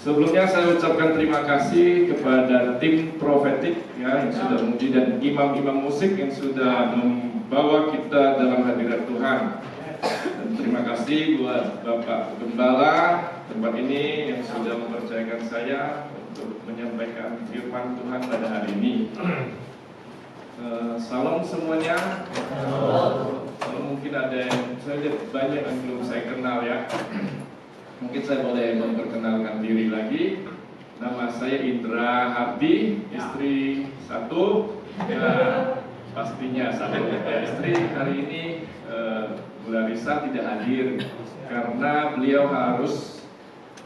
Sebelumnya saya ucapkan terima kasih kepada tim Prophetic ya, yang sudah memuji, dan imam-imam musik yang sudah membawa kita dalam hadirat Tuhan. Dan terima kasih buat Bapak Gembala tempat ini yang sudah mempercayakan saya untuk menyampaikan firman Tuhan pada hari ini. Salam semuanya. Kalau mungkin ada yang saya lihat banyak yang belum saya kenal ya. Mungkin saya boleh memperkenalkan diri lagi. Nama saya Indra Hardi, istri satu. Ya, pastinya satu ya, istri hari ini Bu Larissa tidak hadir karena beliau harus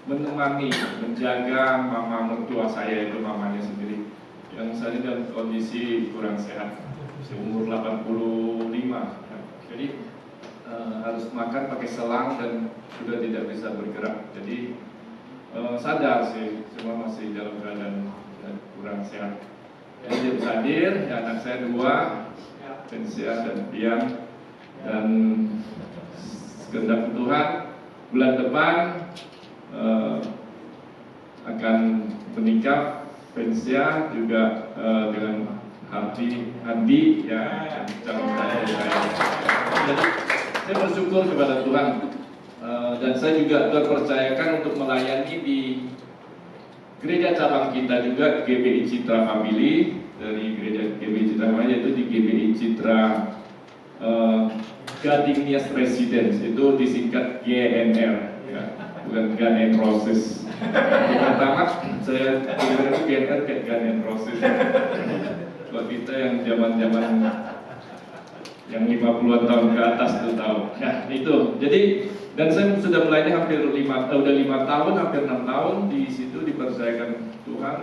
menemani, menjaga mama mertua saya, itu mamanya sendiri, yang saat ini dalam kondisi kurang sehat, seumur 85. Jadi harus makan pakai selang dan sudah tidak bisa bergerak. Jadi sadar sih, semua masih dalam keadaan kurang sehat. Jadi dia bisa hadir, ya, anak saya 2, Pensia dan Pian. Dan segenap Tuhan bulan depan akan menikah Pensia juga dengan Hadi ya, calon saya. Jadi saya bersyukur kepada Tuhan, dan saya juga terpercayakan untuk melayani di gereja cabang kita juga, GBI Citra Family. Dari gereja GBI Citra Family yaitu di GBI Citra Gading Nias Residence, itu disingkat GNR ya, bukan Gun and Roses. Pertama saya dengar itu GNR kayak Gun and Roses. Buat kita yang zaman-zaman yang 50-an tahun ke atas itu tahu. Ya, itu. Jadi, dan saya sudah melayani hampir 5 tahun, hampir 6 tahun di situ dipercayakan Tuhan.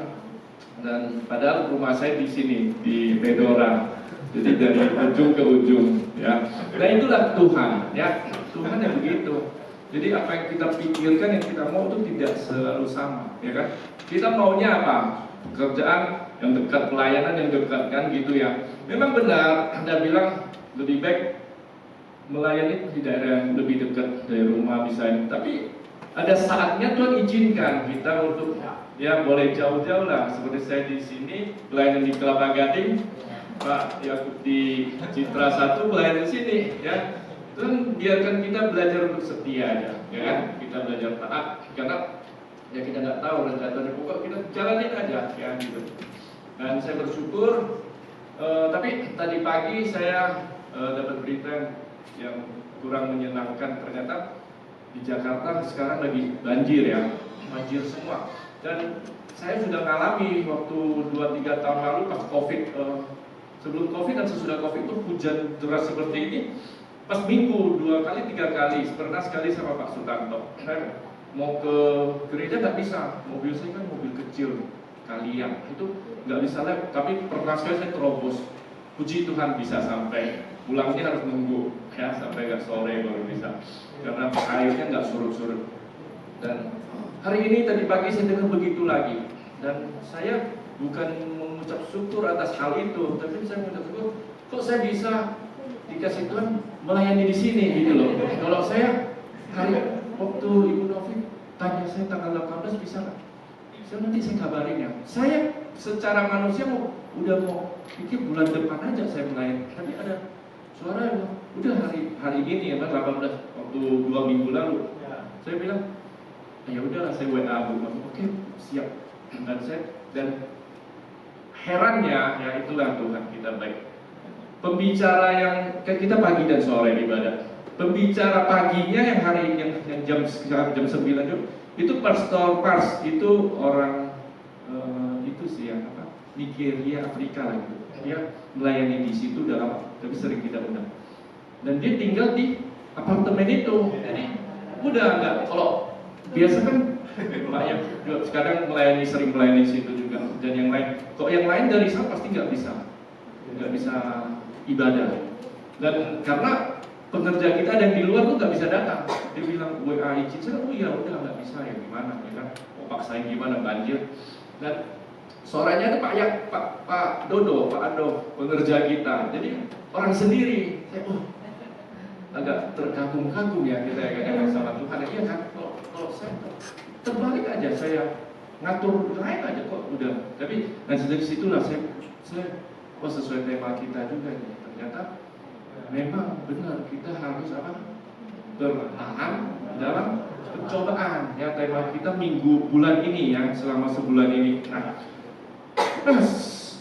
Dan padahal rumah saya di sini, di Medora. Jadi dari ujung ke ujung, ya. Nah itulah Tuhan, ya. Tuhan yang begitu. Jadi apa yang kita pikirkan, yang kita mau itu tidak selalu sama, ya kan? Kita maunya apa? Pekerjaan yang dekat, pelayanan yang dekat, kan gitu ya. Memang benar, Anda bilang lebih baik melayani di daerah yang lebih dekat dari rumah misalnya. Tapi ada saatnya Tuhan izinkan kita untuk ya boleh jauh-jauh lah. Seperti saya di sini pelayanan di Kelapa Gading, Pak Yakub di Citra 1 pelayanan di sini, ya. Tuhan biarkan kita belajar untuk setia aja, ya kan? Kita belajar taat karena ya kita nggak tahu rencana pokok, kita jalanin aja, ya gitu. Dan saya bersyukur. Tapi tadi pagi saya dapat berita yang kurang menyenangkan. Ternyata di Jakarta sekarang lagi banjir ya, banjir semua. Dan saya sudah mengalami waktu 2-3 tahun lalu pas COVID, sebelum COVID dan sesudah COVID itu hujan deras seperti ini. Pas minggu 2 kali 3 kali, pernah sekali sama Pak Sutanto. Saya mau ke gereja nggak bisa, mobil saya kan mobil kecil kalian, itu nggak bisa lewat. Tapi pernah sekali saya terobos. Puji Tuhan bisa sampai, pulangnya harus nunggu ya sampai nggak sore baru bisa, karena airnya nggak surut-surut. Dan hari ini tadi pagi saya dengar begitu lagi, dan saya bukan mengucap syukur atas hal itu, tapi saya mengucap syukur kok saya bisa dikasih Tuhan melayani di sini gitu loh. Kalau saya hari waktu Ibu Novi tanya saya tanggal 18 bisa nggak? Nanti saya kabarin ya. Saya secara manusia udah mau pikir bulan depan aja saya melayani. Tapi ada suara yang udah hari ini ya kan 18 waktu 2 minggu lalu. Saya bilang ya udahlah, saya WA Bu. Oke, siap. Dan herannya ya itulah Tuhan kita baik. Pembicara yang kan kita pagi dan sore ibadah. Pembicara paginya yang hari yang jam 9 itu Pastor Pars, itu orang itu sih yang apa, Nigeria, Afrika lah gitu. Dia melayani di situ dalam, tapi sering kita undang. Dan dia tinggal di apartemen itu. Jadi udah nggak, kalau biasa kan Pak yang sekarang sering melayani situ juga. Dan yang lain, kok yang lain dari sana pasti nggak bisa ibadah. Dan karena pekerja kita ada yang di luar tuh nggak bisa datang. Dia bilang WA izin, saya oh ya udah nggak bisa ya gimana ya kan, mau paksain gimana, banjir. Dan sorenya itu Pak Dodo, Pak Ado, pengerja kita. Jadi orang sendiri. Saya agak terkagum-kagum ya kita ya kan sama Tuhan. Iya kan, kalau saya terbalik aja. aja, saya ngatur lain aja kok udah. Tapi dari situlah saya sesuai tema kita juga nih. Ternyata memang benar kita harus apa? Bertahan dalam pencobaan. Ya, tema kita bulan ini ya, selama sebulan ini. Nah,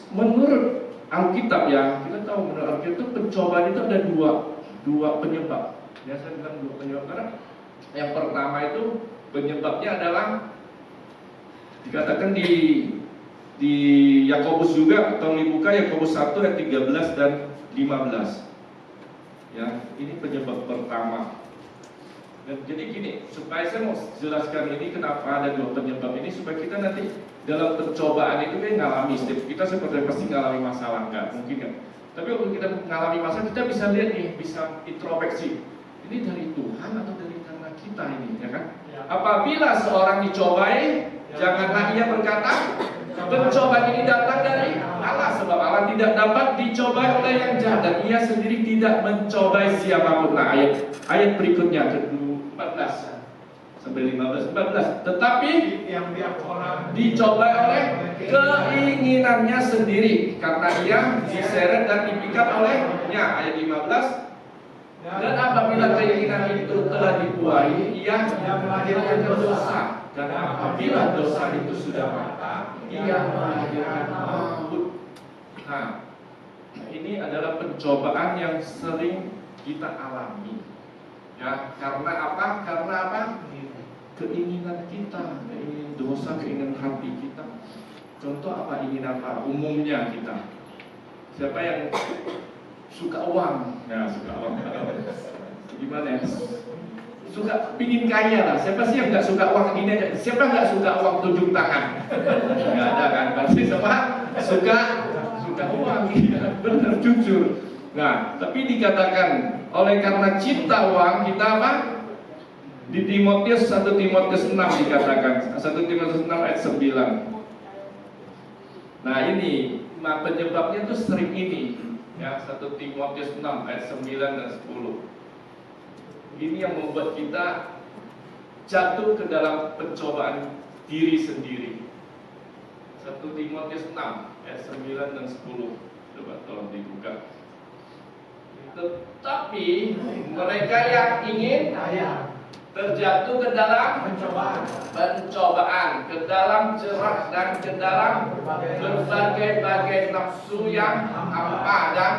menurut Alkitab ya, kita tahu menurut Alkitab itu pencobaan itu ada dua penyebab. Ya, saya bilang dua penyebab karena yang pertama itu penyebabnya adalah dikatakan di Yakobus juga, atau dibuka Yakobus 1 ayat 13 dan 15. Ya, ini penyebab pertama. Dan jadi gini, supaya saya mau jelaskan ini kenapa ada dua penyebab ini, supaya kita nanti dalam pencobaan itu kan ngalami, setiap kita seperti pasti ngalami masalah, enggak mungkin kan. Tapi kalau kita mengalami masalah, kita bisa lihat nih, bisa introspeksi. Ini dari Tuhan atau dari karena kita ini, ya kan? Apabila seorang dicobai, janganlah ia berkata, pencobaan ini datang dari Allah, sebab Allah tidak dapat dicobai oleh yang jahat dan ia sendiri tidak mencobai siapapun. Nah, ayat berikutnya 14 sampai 14. Tetapi yang dicobai oleh keinginannya sendiri karena ia diseret dan dipikat olehnya. Ayat 15. Dan apabila keinginan itu telah dibuai, ia melahirkan dosa. Dan apabila dosa itu sudah matang, ia melahirkan maut. Nah, ini adalah pencobaan yang sering kita alami. Ya, karena apa? Keinginan kita, keinginan dosa, keinginan hati kita. Contoh apa? Ingin apa? Umumnya kita. Siapa yang suka uang? Nah, suka uang. Gimana ya? Suka pingin kaya lah. Siapa sih yang nggak suka uang ini aja? Siapa nggak suka uang tunjuk tangan? Nggak ada kan? Pasti semua suka uang. Benar, jujur. Nah, tapi dikatakan oleh karena cinta uang kita apa? Di Timotius 1 Timotius 6 dikatakan 1 Timotius 6 ayat 9. Nah, ini penyebabnya tuh sering ini. Ya, 1 Timotius 6 ayat 9 dan 10. Ini yang membuat kita jatuh ke dalam pencobaan diri sendiri. 1 Timotius 6 ayat 9 dan 10. Coba tolong dibuka. Tetapi mereka yang ingin terjatuh ke dalam pencobaan, ke dalam jerat dan ke dalam berbagai-bagai nafsu yang hampa dan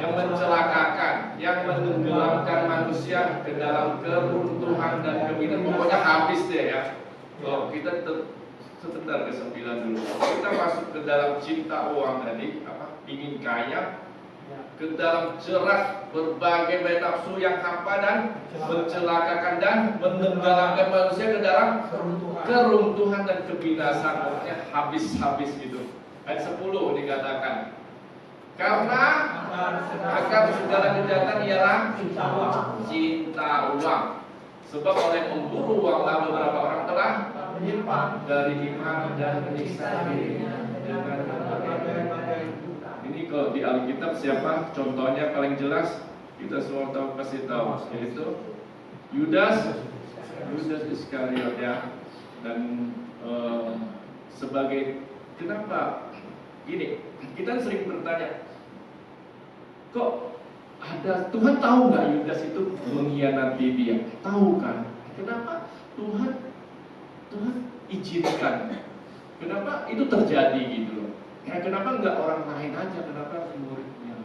yang mencelakakan, yang menenggelamkan manusia ke dalam keruntuhan dan kebinasaan. Pokoknya habis deh ya. Kalau kita sebentar ke 9 dulu. Kita masuk ke dalam cinta uang tadi, ingin kaya, ke dalam jerat berbagai nafsu yang hampa dan mencelakakan dan menenggelamkan manusia ke dalam keruntuhan dan kebinasaan. Pokoknya habis-habis gitu. Ayat 10 dikatakan, karena akan segala kejahatan ialah cinta uang. Sebab oleh memburu uanglah beberapa orang telah menyimpang dari iman dan menyiksa dirinya dengan berbagai. Ini kalau di Alkitab siapa? Contohnya paling jelas kita semua tahu, pasti tahu, yaitu Yudas Iskariot ya. Dan sebagai kenapa gini? Kita sering bertanya, kok ada Tuhan tahu nggak Yudas itu mengkhianati dia? Tahu kan? Kenapa Tuhan izinkan? Kenapa itu terjadi gitu loh? Kenapa nggak orang lain aja? Kenapa muridnya?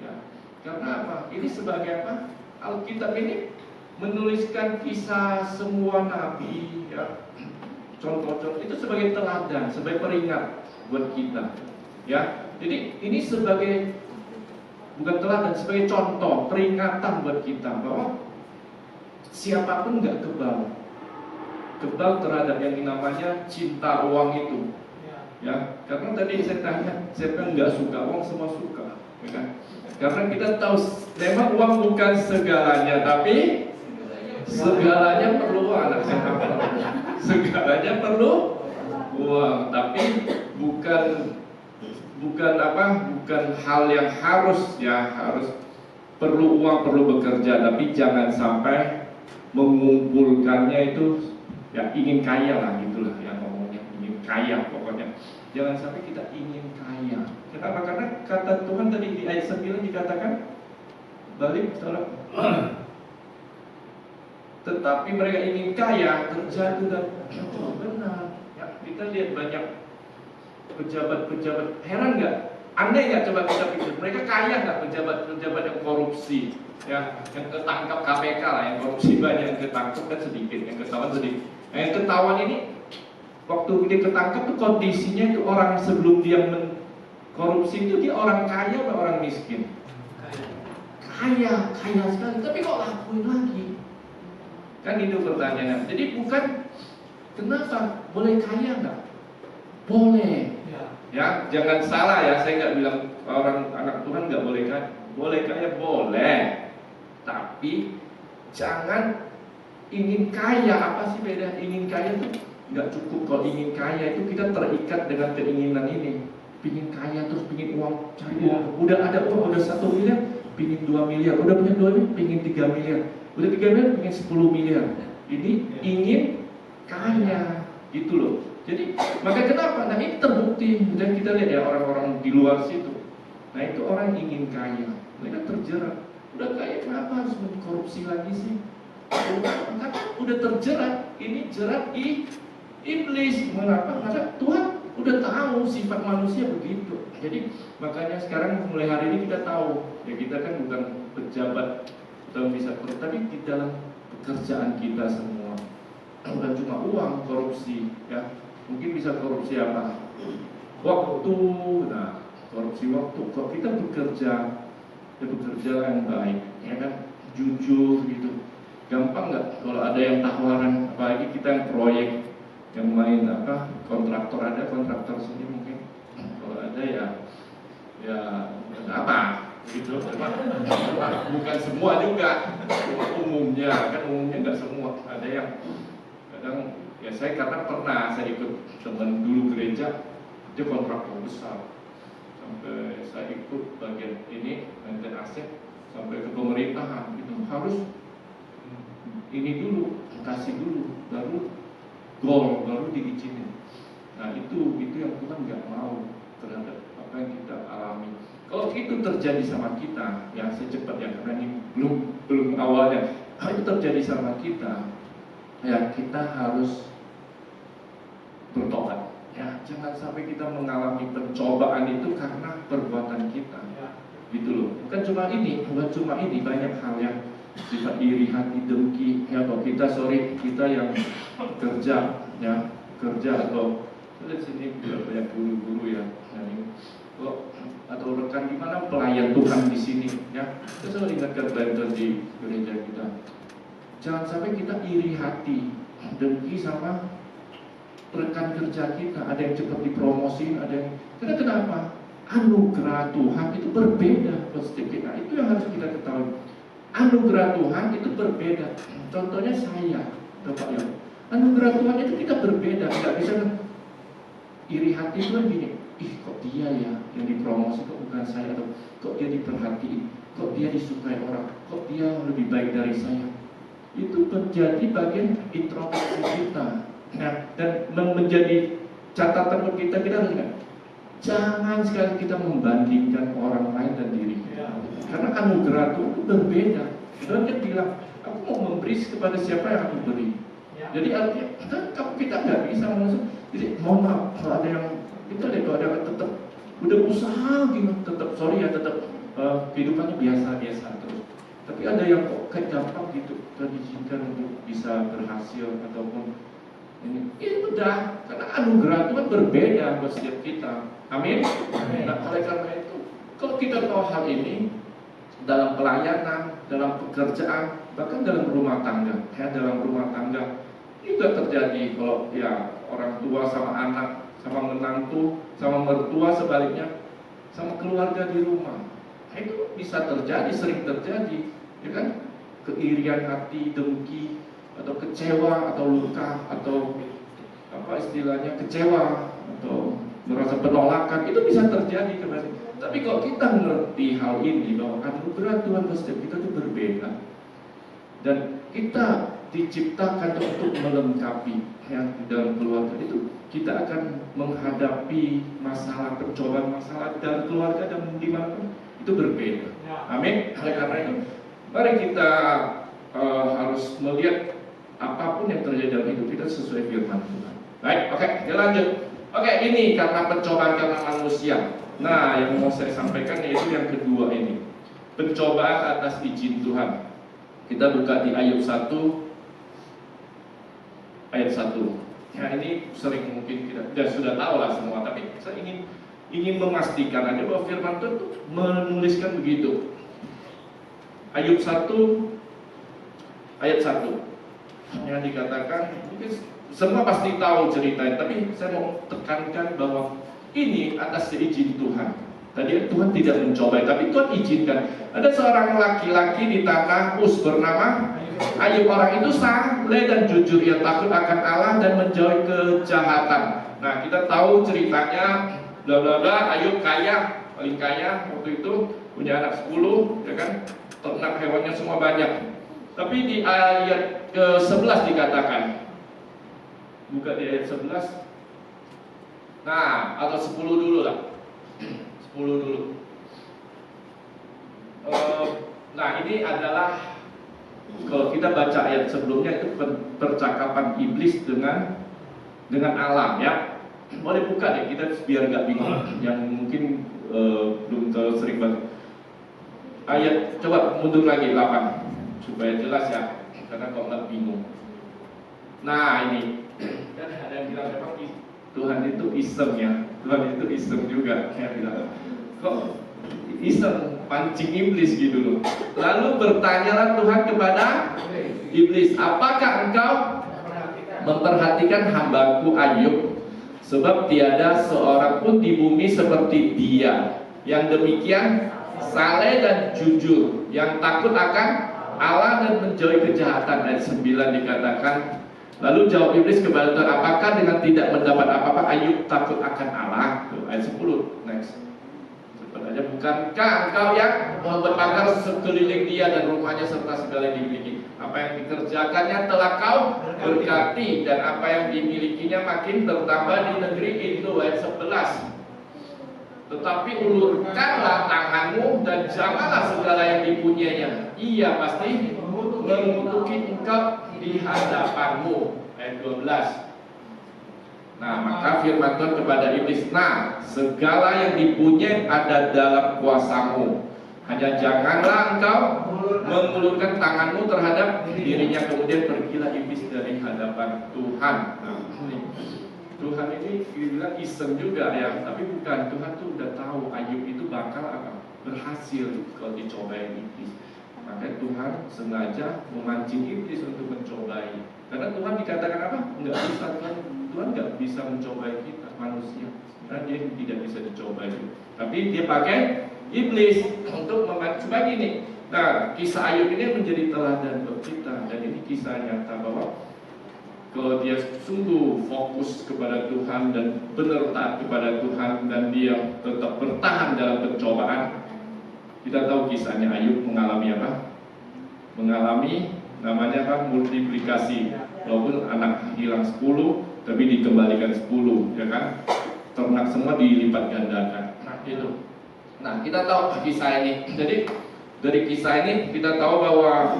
Ya, karena apa? Ini sebagai apa? Alkitab ini menuliskan kisah semua nabi, ya, contoh-contoh itu sebagai teladan, sebagai peringat buat kita. Ya, jadi ini sebagai bukan teladan, sebagai contoh, peringatan buat kita bahwa siapapun nggak kebal terhadap yang namanya cinta uang itu. Ya, karena tadi saya tanya, siapa yang nggak suka uang? Semua suka, ya kan? Karena kita tahu memang uang bukan segalanya, tapi segalanya perlu uang. Anak saya segalanya perlu uang, tapi bukan hal yang harus perlu uang, perlu bekerja, tapi jangan sampai mengumpulkannya itu ya ingin kaya lah gitulah ya ngomongnya, ingin kaya pokoknya. Jangan sampai kita ingin kaya. Kenapa? Karena kata Tuhan tadi di ayat 9 dikatakan, balik saudara. Tetapi mereka ingin kaya, terjatuh dan benar. Ya, kita lihat banyak pejabat-pejabat, heran nggak? Andai nggak coba kita pikir, mereka kaya nggak pejabat-pejabat yang korupsi, ya, yang ketangkap KPK lah, yang korupsi banyak, yang ketangkap kan sedikit, yang ketahuan sedikit. Nah, yang ketahuan ini, waktu dia ketangkap tuh kondisinya itu orang sebelum dia korupsi itu dia orang kaya atau orang miskin? Kaya sekali, tapi kok lakuin lagi? Kan itu pertanyaannya. Jadi bukan kenapa, boleh kaya nggak? Boleh. Ya, jangan salah ya, saya nggak bilang orang anak Tuhan nggak boleh kaya. Boleh kaya, boleh. Tapi jangan ingin kaya. Apa sih beda? Ingin kaya itu nggak cukup. Kalau ingin kaya itu kita terikat dengan keinginan ini. Pingin kaya terus pingin uang, cari uang. Udah ada uang, udah 1 miliar, pingin 2 miliar. Udah punya 2 miliar, pingin 3 miliar. Udah 3 miliar, pingin 10 miliar. Ini ingin kaya, gitu loh. Jadi, maka kenapa? Nah ini terbukti. Dan kita lihat ya orang-orang di luar situ. Nah itu orang ingin kaya. Mereka terjerat. Udah kaya, kenapa harus korupsi lagi sih? Karena udah terjerat. Ini jerat iblis. Mengapa? Karena Tuhan udah tahu sifat manusia begitu. Jadi makanya sekarang mulai hari ini kita tahu. Ya kita kan bukan pejabat atau bisa, tapi di dalam pekerjaan kita semua. Bukan cuma uang, korupsi, ya. Mungkin bisa korupsi apa? Waktu. Nah, korupsi waktu. Kalau kita bekerja, ya bekerja yang baik, ya kan, jujur gitu. Gampang nggak kalau ada yang tawaran, apalagi kita yang proyek, yang main apa, kontraktor, ada kontraktor sini mungkin. Kalau ada ya apa? Gitu. Bukan semua juga, umumnya kan, umumnya nggak semua. Ada yang kadang ya, saya karena pernah saya ikut teman dulu gereja, dia kontraktor besar, sampai saya ikut bagian ini maintain aset sampai ke pemerintahan, itu harus ini dulu, kasih dulu, baru gol, baru diizinin. Nah itu yang Tuhan nggak mau terhadap apa yang kita alami. Kalau itu terjadi sama kita, ya secepat ya, karena ini belum awalnya. Kalau itu terjadi sama kita, ya kita harus bertobat. Ya, jangan sampai kita mengalami pencobaan itu karena perbuatan kita. Gitu loh. Bukan cuma ini, banyak hal yang sifat iri hati, dengki. Ya, kalau kita yang kerja, ya kerja atau lihat sini banyak guru-guru ya. Atau rekan di mana pelayan Tuhan di sini, ya. Kita selalu ingatkan pelayan di gereja kita. Jangan sampai kita iri hati, dengki sama rekan kerja kita. Ada yang cepat dipromosin, ada yang. Karena kenapa? Anugerah Tuhan itu berbeda buat setiap kita. Itu yang harus kita ketahui. Anugerah Tuhan itu berbeda. Contohnya saya, Bapak ya. Anugerah Tuhan itu kita berbeda. Tidak bisa iri hati itu kan gini. Ih, kok dia ya yang dipromosi, kok bukan saya, atau kok dia diperhatiin, kok dia disukai orang, kok dia lebih baik dari saya. Itu menjadi bagian introspeksi kita. Nah, dan menjadi catatan buat kita harus ingat, jangan sekali kita membandingkan orang lain dan diri kita. Karena anugerah itu berbeda. Dan dia bilang, aku mau memberi kepada siapa yang aku beri. Jadi artinya kita nggak bisa langsung. Jadi mohon maaf kalau ada yang kita lihat, kalau ada yang tetap udah usaha gimana, tetap kehidupannya biasa-biasa terus. Tapi ada yang kok kayak gampang gitu, diizinkan untuk bisa berhasil ataupun ini udah, karena anugerah itu kan berbeda buat setiap kita. Amin. Nah, oleh karena itu, kalau kita tahu hal ini dalam pelayanan, dalam pekerjaan, bahkan dalam rumah tangga, ya dalam rumah tangga juga terjadi. Kalau ya orang tua sama anak, sama menantu, sama mertua, sebaliknya sama keluarga di rumah, nah, itu bisa terjadi, sering terjadi, ya kan? Keirian hati, dengki, atau kecewa, atau luka, atau apa istilahnya, kecewa, atau merasa penolakan, itu bisa terjadi kembali. Tapi kalau kita mengerti hal ini, bahwa anugerah Tuhan setiap kita itu berbeda, dan kita diciptakan untuk melengkapi yang di dalam keluarga itu. Kita akan menghadapi masalah, pencobaan masalah dalam keluarga dan dimanapun itu berbeda. Amin. Oleh karena itu, mari kita harus melihat apapun yang terjadi dalam hidup kita sesuai firman Tuhan. Baik, oke, kita lanjut. Oke, ini karena pencobaan karena manusia. Nah, yang mau saya sampaikan yaitu yang kedua ini, pencobaan atas izin Tuhan. Kita buka di Ayub 1 ayat 1. Nah, ini sering mungkin kita sudah tahu lah semua, tapi saya ingin memastikan aja bahwa firman Tuhan itu menuliskan begitu. Ayub 1 ayat 1 yang dikatakan, mungkin semua pasti tahu ceritanya, tapi saya mau tekankan bahwa ini atas izin Tuhan. Tadi Tuhan tidak mencobai, tapi Tuhan izinkan. Ada seorang laki-laki di tanah Uz bernama Ayub. Orang itu saleh dan jujur, ia takut akan Allah dan menjauhi kejahatan. Nah, kita tahu ceritanya, bla bla bla. Ayub kaya, paling kaya waktu itu, punya anak 10, ya kan? Ternak hewannya semua banyak. Tapi di ayat ke-11 dikatakan, buka di ayat 11. Nah, atau 10 dulu lah. 10 dulu. Nah, ini adalah, kalau kita baca ayat sebelumnya itu percakapan iblis dengan Allah, ya. Boleh buka deh, kita biar nggak bingung. Yang mungkin belum terlalu sering banget. Ayat, coba mundur lagi 8 supaya jelas ya, karena kok nggak bingung. Nah, ini kan ada yang bilang memang Tuhan itu iseng ya, Tuhan itu iseng juga, kayak bilang kok iseng, pancing iblis gitu loh. Lalu bertanyalah Tuhan kepada iblis, apakah engkau memperhatikan hambaku Ayub? Sebab tiada seorang pun di bumi seperti dia, yang demikian saleh dan jujur, yang takut akan Allah dan menjauhi kejahatan. Ayat 9 dikatakan, lalu jawab iblis kepada Tuhan, apakah dengan tidak mendapat apa-apa Ayub takut akan Allah? Tuh, ayat 10, next. Cepat aja, bukankah engkau yang membakar sekeliling dia dan rumahnya serta segala yang dimiliki? Apa yang dikerjakannya telah kau berkati, dan apa yang dimilikinya makin bertambah di negeri itu. Ayat 11. Tetapi ulurkanlah tanganmu dan janganlah segala yang dipunyainya, ia pasti mengutuki engkau di hadapanmu. Ayat 12. Nah, maka firman Tuhan kepada iblis, nah, segala yang dipunyai ada dalam kuasamu, hanya janganlah engkau mengulurkan tanganmu terhadap dirinya. Kemudian pergilah iblis dari hadapan Tuhan. Nah, Tuhan ini bilang iseng juga ya, tapi bukan. Tuhan tuh udah tahu Ayub itu bakal berhasil kalau dicobai iblis. Maka Tuhan sengaja memancing iblis untuk mencobai. Karena Tuhan dikatakan apa? Enggak bisa, Tuhan nggak bisa mencobai kita manusia. Karena dia tidak bisa dicobai. Tapi dia pakai iblis untuk supaya gini. Nah, kisah Ayub ini menjadi teladan buat kita, dan ini kisah nyata bahwa kalau dia sungguh fokus kepada Tuhan dan benar taat kepada Tuhan, dan dia tetap bertahan dalam pencobaan. Kita tahu kisahnya Ayub mengalami apa? Mengalami namanya apa? Multiplikasi. Walaupun anak hilang 10, tapi dikembalikan 10, ya kan? Ternak semua dilipat gandakan. Nah, itu. Nah, kita tahu kisah ini. Jadi dari kisah ini kita tahu bahwa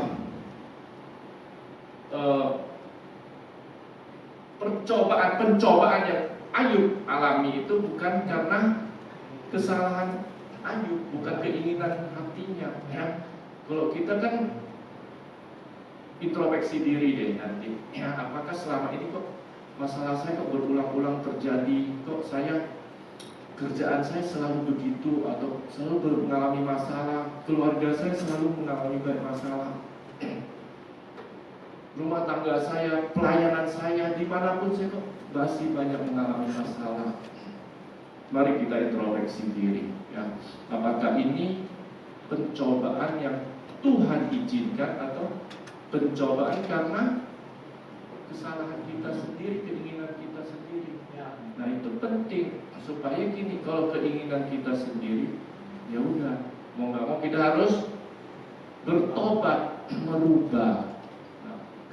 pencobaan yang Ayub alami itu bukan karena kesalahan Ayub, bukan keinginan hatinya, ya. Kalau kita kan introspeksi diri deh nanti, ya, apakah selama ini kok masalah saya kok berulang-ulang terjadi, kok kerjaan saya selalu begitu, atau selalu mengalami masalah, keluarga saya selalu mengalami banyak masalah, rumah tangga saya, pelayanan saya, dimanapun saya kok masih banyak mengalami masalah. Mari kita introspeksi diri, ya. Apakah ini pencobaan yang Tuhan izinkan, atau pencobaan karena kesalahan kita sendiri, keinginan kita sendiri? Nah, itu penting supaya gini, kalau keinginan kita sendiri, ya udah, mau nggak mau kita harus bertobat, merubah.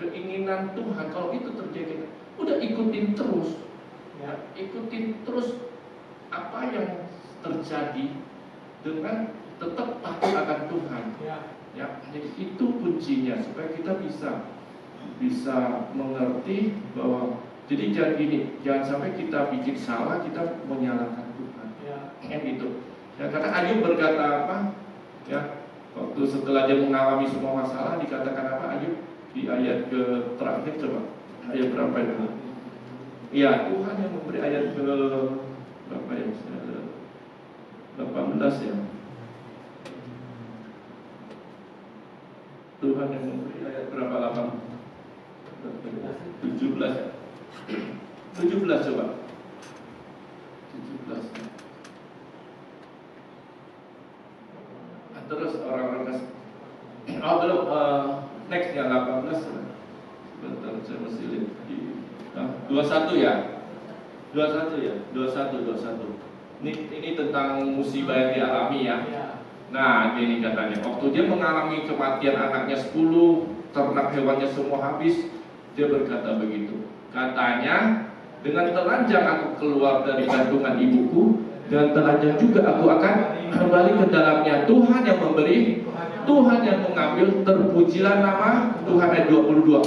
keinginan Tuhan. Kalau itu terjadi, udah ikutin terus, ya, ikutin terus apa yang terjadi dengan tetap takut akan Tuhan. Ya, jadi itu kuncinya supaya kita bisa mengerti bahwa jadi jangan gini, jangan sampai kita bikin salah, kita menyalahkan Tuhan. Kan gitu. Ya, karena Ayub berkata apa? Ya, waktu setelah dia mengalami semua masalah, dikatakan apa Ayub di ayat ke terakhir, coba ayat berapa itu? Ya, Tuhan yang memberi, ayat ke berapa ya? 18 ya. Tuhan yang memberi, ayat berapa? 17 ya. 17 coba. 17. Terus orang-orang kasih. Oh belum, next ya 18. Bentar, saya masih lihat di 21 ya. 21. Ini tentang musibah yang dialami ya. Nah, ini katanya, waktu dia mengalami kematian anaknya 10, ternak hewannya semua habis, dia berkata begitu. Katanya, dengan telanjang aku keluar dari kandungan ibuku, dan telanjang juga aku akan kembali ke dalamnya. Tuhan yang memberi, Tuhan yang mengambil, terpujilah nama Tuhan. Ayat 22.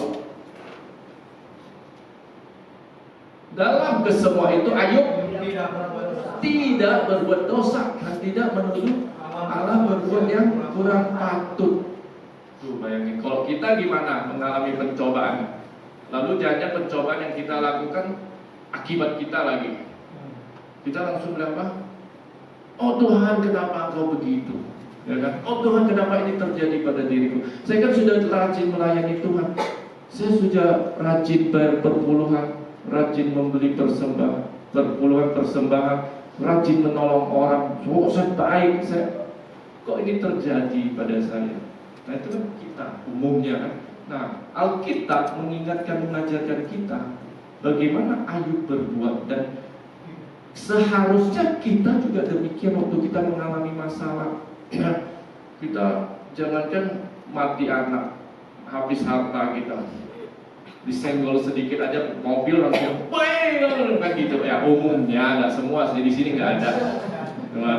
Dalam kesemua itu Ayub tidak berbuat dosa dan tidak menuduh Allah berbuat yang kurang patut. Tuh bayangin, kalau kita gimana mengalami pencobaan, lalu jangan pencobaan yang kita lakukan akibat kita lagi, kita langsung bilang apa? Oh Tuhan, kenapa Engkau begitu? Ya kan? Oh Tuhan, kenapa ini terjadi pada diriku? Saya kan sudah rajin melayani Tuhan, saya sudah rajin bayar perpuluhan, rajin membeli persembahan, rajin menolong orang. Oh saya baik, kok ini terjadi pada saya? Nah itu kan kita umumnya kan. Nah Alkitab mengingatkan, mengajarkan kita bagaimana Ayub berbuat, dan seharusnya kita juga demikian waktu kita mengalami masalah. Kita jangankan mati anak, habis harta kita, disenggol sedikit aja mobil langsung kan gitu ya, umumnya, nggak semua sih, di sini nggak ada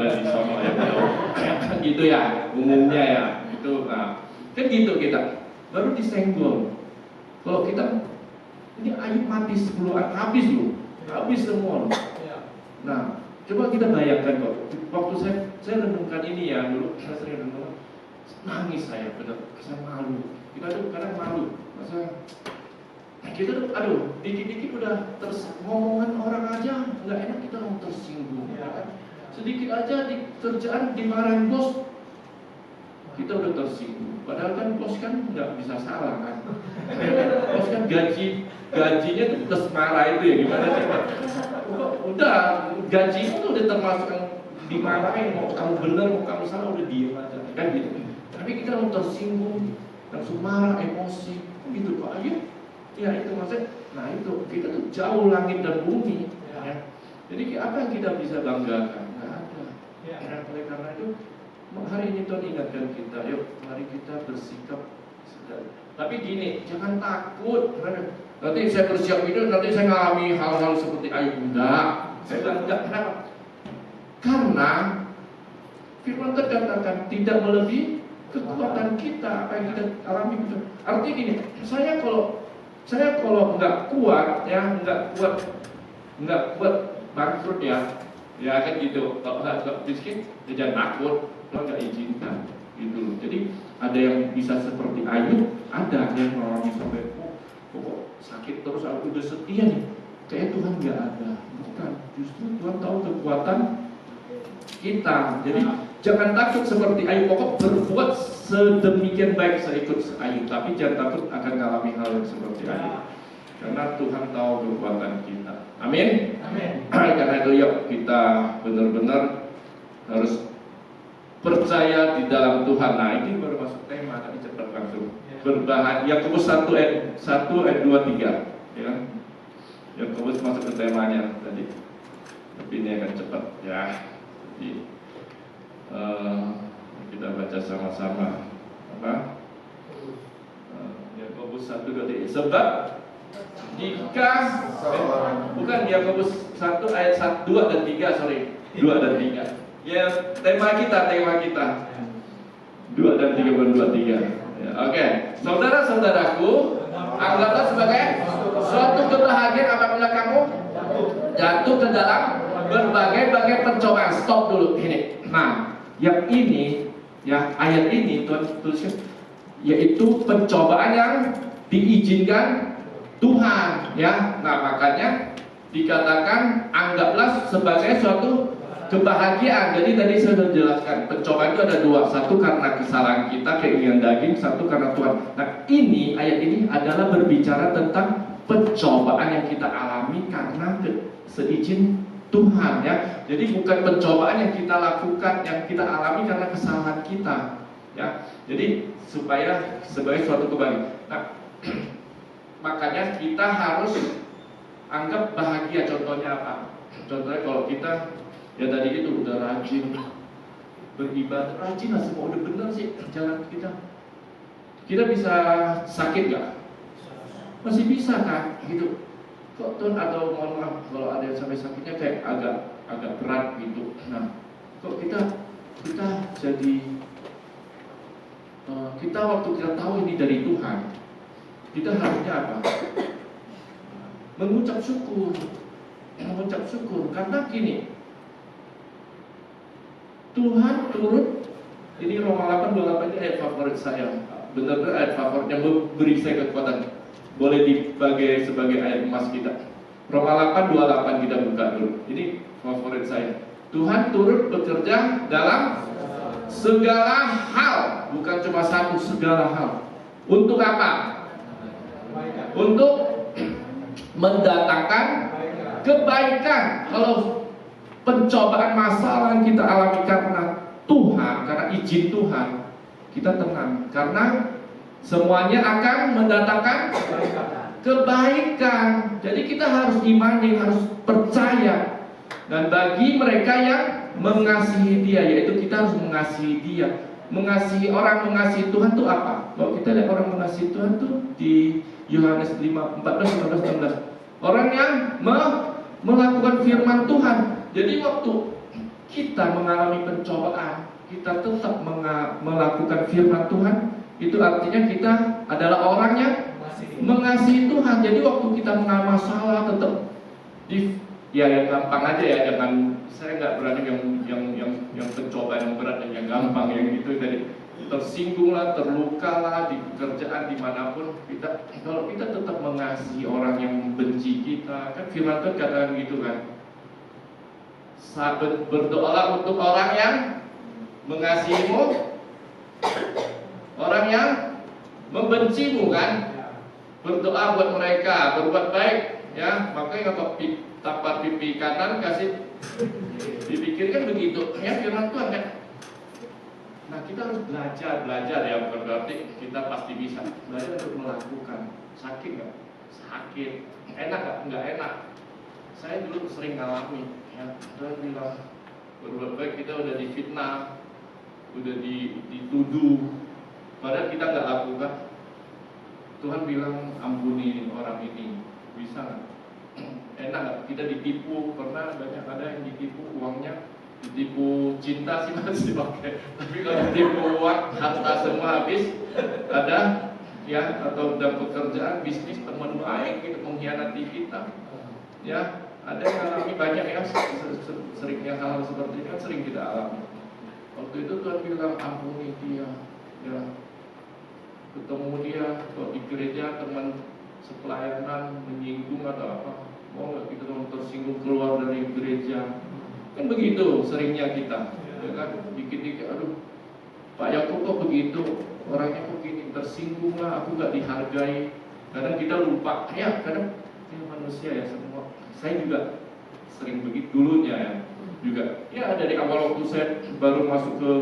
di sono ya kan gitu ya, umumnya ya itu. Nah kan gitu, kita baru disenggol. Kalau kita ini Ayub mati 10 habis semua loh. Nah coba kita bayangkan kok, waktu saya renungkan ini ya, dulu saya sering renung, nangis saya, benar, saya malu. Kita tuh kadang malu, masa kita tuh, aduh, dikit-dikit udah ngomongan orang aja nggak enak, kita mau tersinggung, ya kan? Sedikit aja di kerjaan dimarahin bos, kita udah tersinggung. Padahal kan bos kan nggak bisa salah kan? Bos kan gajinya tuh plus marah itu ya, gimana sih? Udah gajinya tuh udah termasuk yang dimarahin, mau kamu bener mau kamu salah udah diem aja kan gitu. Tapi kita mau tersinggung, langsung marah, emosi, gitu Pak Ayub. Ya itu maksudnya, nah itu kita tuh jauh langit dan bumi. Ya. Jadi apa yang kita bisa banggakan? Nggak ada. Ya. Oleh karena itu hari ini Tuhan ingatkan kita, yuk mari kita bersikap sedar. Tapi gini, jangan takut. Nanti saya bersiap itu, nanti saya ngalami hal-hal seperti Ayub. Enggak, saya bilang enggak. Kenapa? Karena firman terkatakan tidak melebihi kekuatan kita apa yang kita alami. Artinya gini, saya kalau nggak kuat ya, nggak kuat bangkrut ya kan gitu. Kalau nggak miskin, ya jangan takut, Tuhan nggak izinkan gitu. Jadi ada yang bisa seperti Ayub, ada yang mengalami sampai kok sakit terus, aku udah setia nih, kayak Tuhan nggak ada. Bukan, justru Tuhan tahu kekuatan kita. Jadi jangan takut seperti Ayub, pokok berbuat sedemikian baik seikut Ayub, tapi jangan takut akan mengalami hal yang seperti Ayub, karena Tuhan tahu kekuatan kita. Amin. Karena itu yuk kita benar-benar harus percaya di dalam Tuhan. Nah ini baru masuk tema, tapi cepat langsung. Berbahagia, Yakobus 1 ayat 2, 3 ya. Yakobus masuk ke temanya tadi, tapi ini akan cepat ya. Jadi kita baca sama-sama apa? Yakobus Yakobus 1, 2, 3. Sebab jika bukan Yakobus 1 ayat 1, 2 dan 3, sorry. 2 dan 3. Ya, tema kita 2 dan 3, bukan 2, 3. Ya, oke. Saudara-saudaraku, anggaplah sebagai suatu kebahagiaan apabila kamu jatuh ke dalam berbagai-bagai pencobaan. Stop dulu ini. Nah, yang ini, ya ayat ini Tuhan tuliskan, yaitu pencobaan yang diizinkan Tuhan, ya. Nah, makanya dikatakan anggaplah sebagai suatu kebahagiaan. Jadi tadi saya sudah jelaskan, pencobaan itu ada dua. Satu karena kesalahan kita, keinginan daging. Satu karena Tuhan. Nah, ini ayat ini adalah berbicara tentang pencobaan yang kita alami karena seizin Tuhan, ya. Jadi bukan pencobaan yang kita lakukan, yang kita alami karena kesalahan kita, ya. Jadi supaya sebagai suatu kebahagiaan. Nah, makanya kita harus anggap bahagia. Contohnya apa? Contohnya kalau kita ya tadi itu udah rajin beribadah, rajin lah semua udah benar sih jalan kita. Kita bisa sakit nggak? Masih bisa kan? Gitu. Kok Tuhan, atau mohon maaf kalau ada yang sampai sakitnya kayak agak berat gitu. Nah, kok kita jadi kita waktu kita tahu ini dari Tuhan, kita harusnya apa? Mengucap syukur karena gini, Tuhan turut. Ini Roma 8:28 ini ayat favorit saya. Benar-benar ayat favorit yang memberi saya kekuatan. Boleh dibagi sebagai ayat emas kita. Roma 8:28 kita buka dulu. Ini favorit saya. Tuhan turut bekerja dalam segala hal, bukan cuma satu, segala hal. Untuk apa? Untuk mendatangkan kebaikan. Kalau pencobaan masalah yang kita alami karena Tuhan, karena izin Tuhan, kita tenang, karena semuanya akan mendatangkan kebaikan. Jadi kita harus imani, harus percaya. Dan bagi mereka yang mengasihi Dia, yaitu kita harus mengasihi Dia. Mengasihi orang, mengasihi Tuhan itu apa? Kalau kita lihat orang mengasihi Tuhan itu di Yohanes 5, 14, 15, 16. Orang yang melakukan firman Tuhan. Jadi waktu kita mengalami pencobaan, kita tetap melakukan firman Tuhan, itu artinya kita adalah orang yang mengasihi Tuhan. Jadi waktu kita mengalami masalah, tetap ya yang gampang aja ya, jangan, saya nggak berani yang pencobaan yang berat dan yang gampang yang gitu tadi. Tersinggung lah, terluka lah di pekerjaan dimanapun, kalau kita tetap mengasihi orang yang membenci kita, kan firman Tuhan katakan gitu kan, berdoalah untuk orang yang mengasihimu, orang yang membencimu kan. Berdoa buat mereka, berbuat baik, ya. Makanya kalau tampar pipi kanan kasih dipikirkan begitu, ya firman Tuhan kan. Nah, kita harus belajar ya, bukan berarti kita pasti bisa. Belajar untuk melakukan. Sakit nggak? Sakit. Enak nggak? Nggak enak. Saya dulu sering ngalami, ya. Tuhan bilang berbuat baik, kita udah difitnah, udah dituduh, padahal kita nggak lakukan. Tuhan bilang ampuni orang ini, bisa nggak? Enak nggak? Kita ditipu, pernah banyak ada yang ditipu uangnya. Ditipu cinta sih masih pakai, tapi kalau ditipu uang, harta semua habis. Ada ya, atau dalam pekerjaan, bisnis, teman baik itu mengkhianati kita, ya. Ada yang alami banyak ya, seringnya hal seperti ini kan sering kita alami. Waktu itu Tuhan bilang ampuni dia, ya. Ketemu dia kalau di gereja, teman sepelayanan menyinggung atau apa, mau nggak kita tersinggung keluar dari gereja. Kan begitu seringnya kita, ya kan, dikit-dikit, aduh Pak Yakub kok begitu, orangnya kok gini, tersinggung lah, aku gak dihargai. Kadang kita lupa, ya kadang ya manusia ya semua. Saya juga sering begitu dulunya ya, juga ya dari awal waktu saya baru masuk ke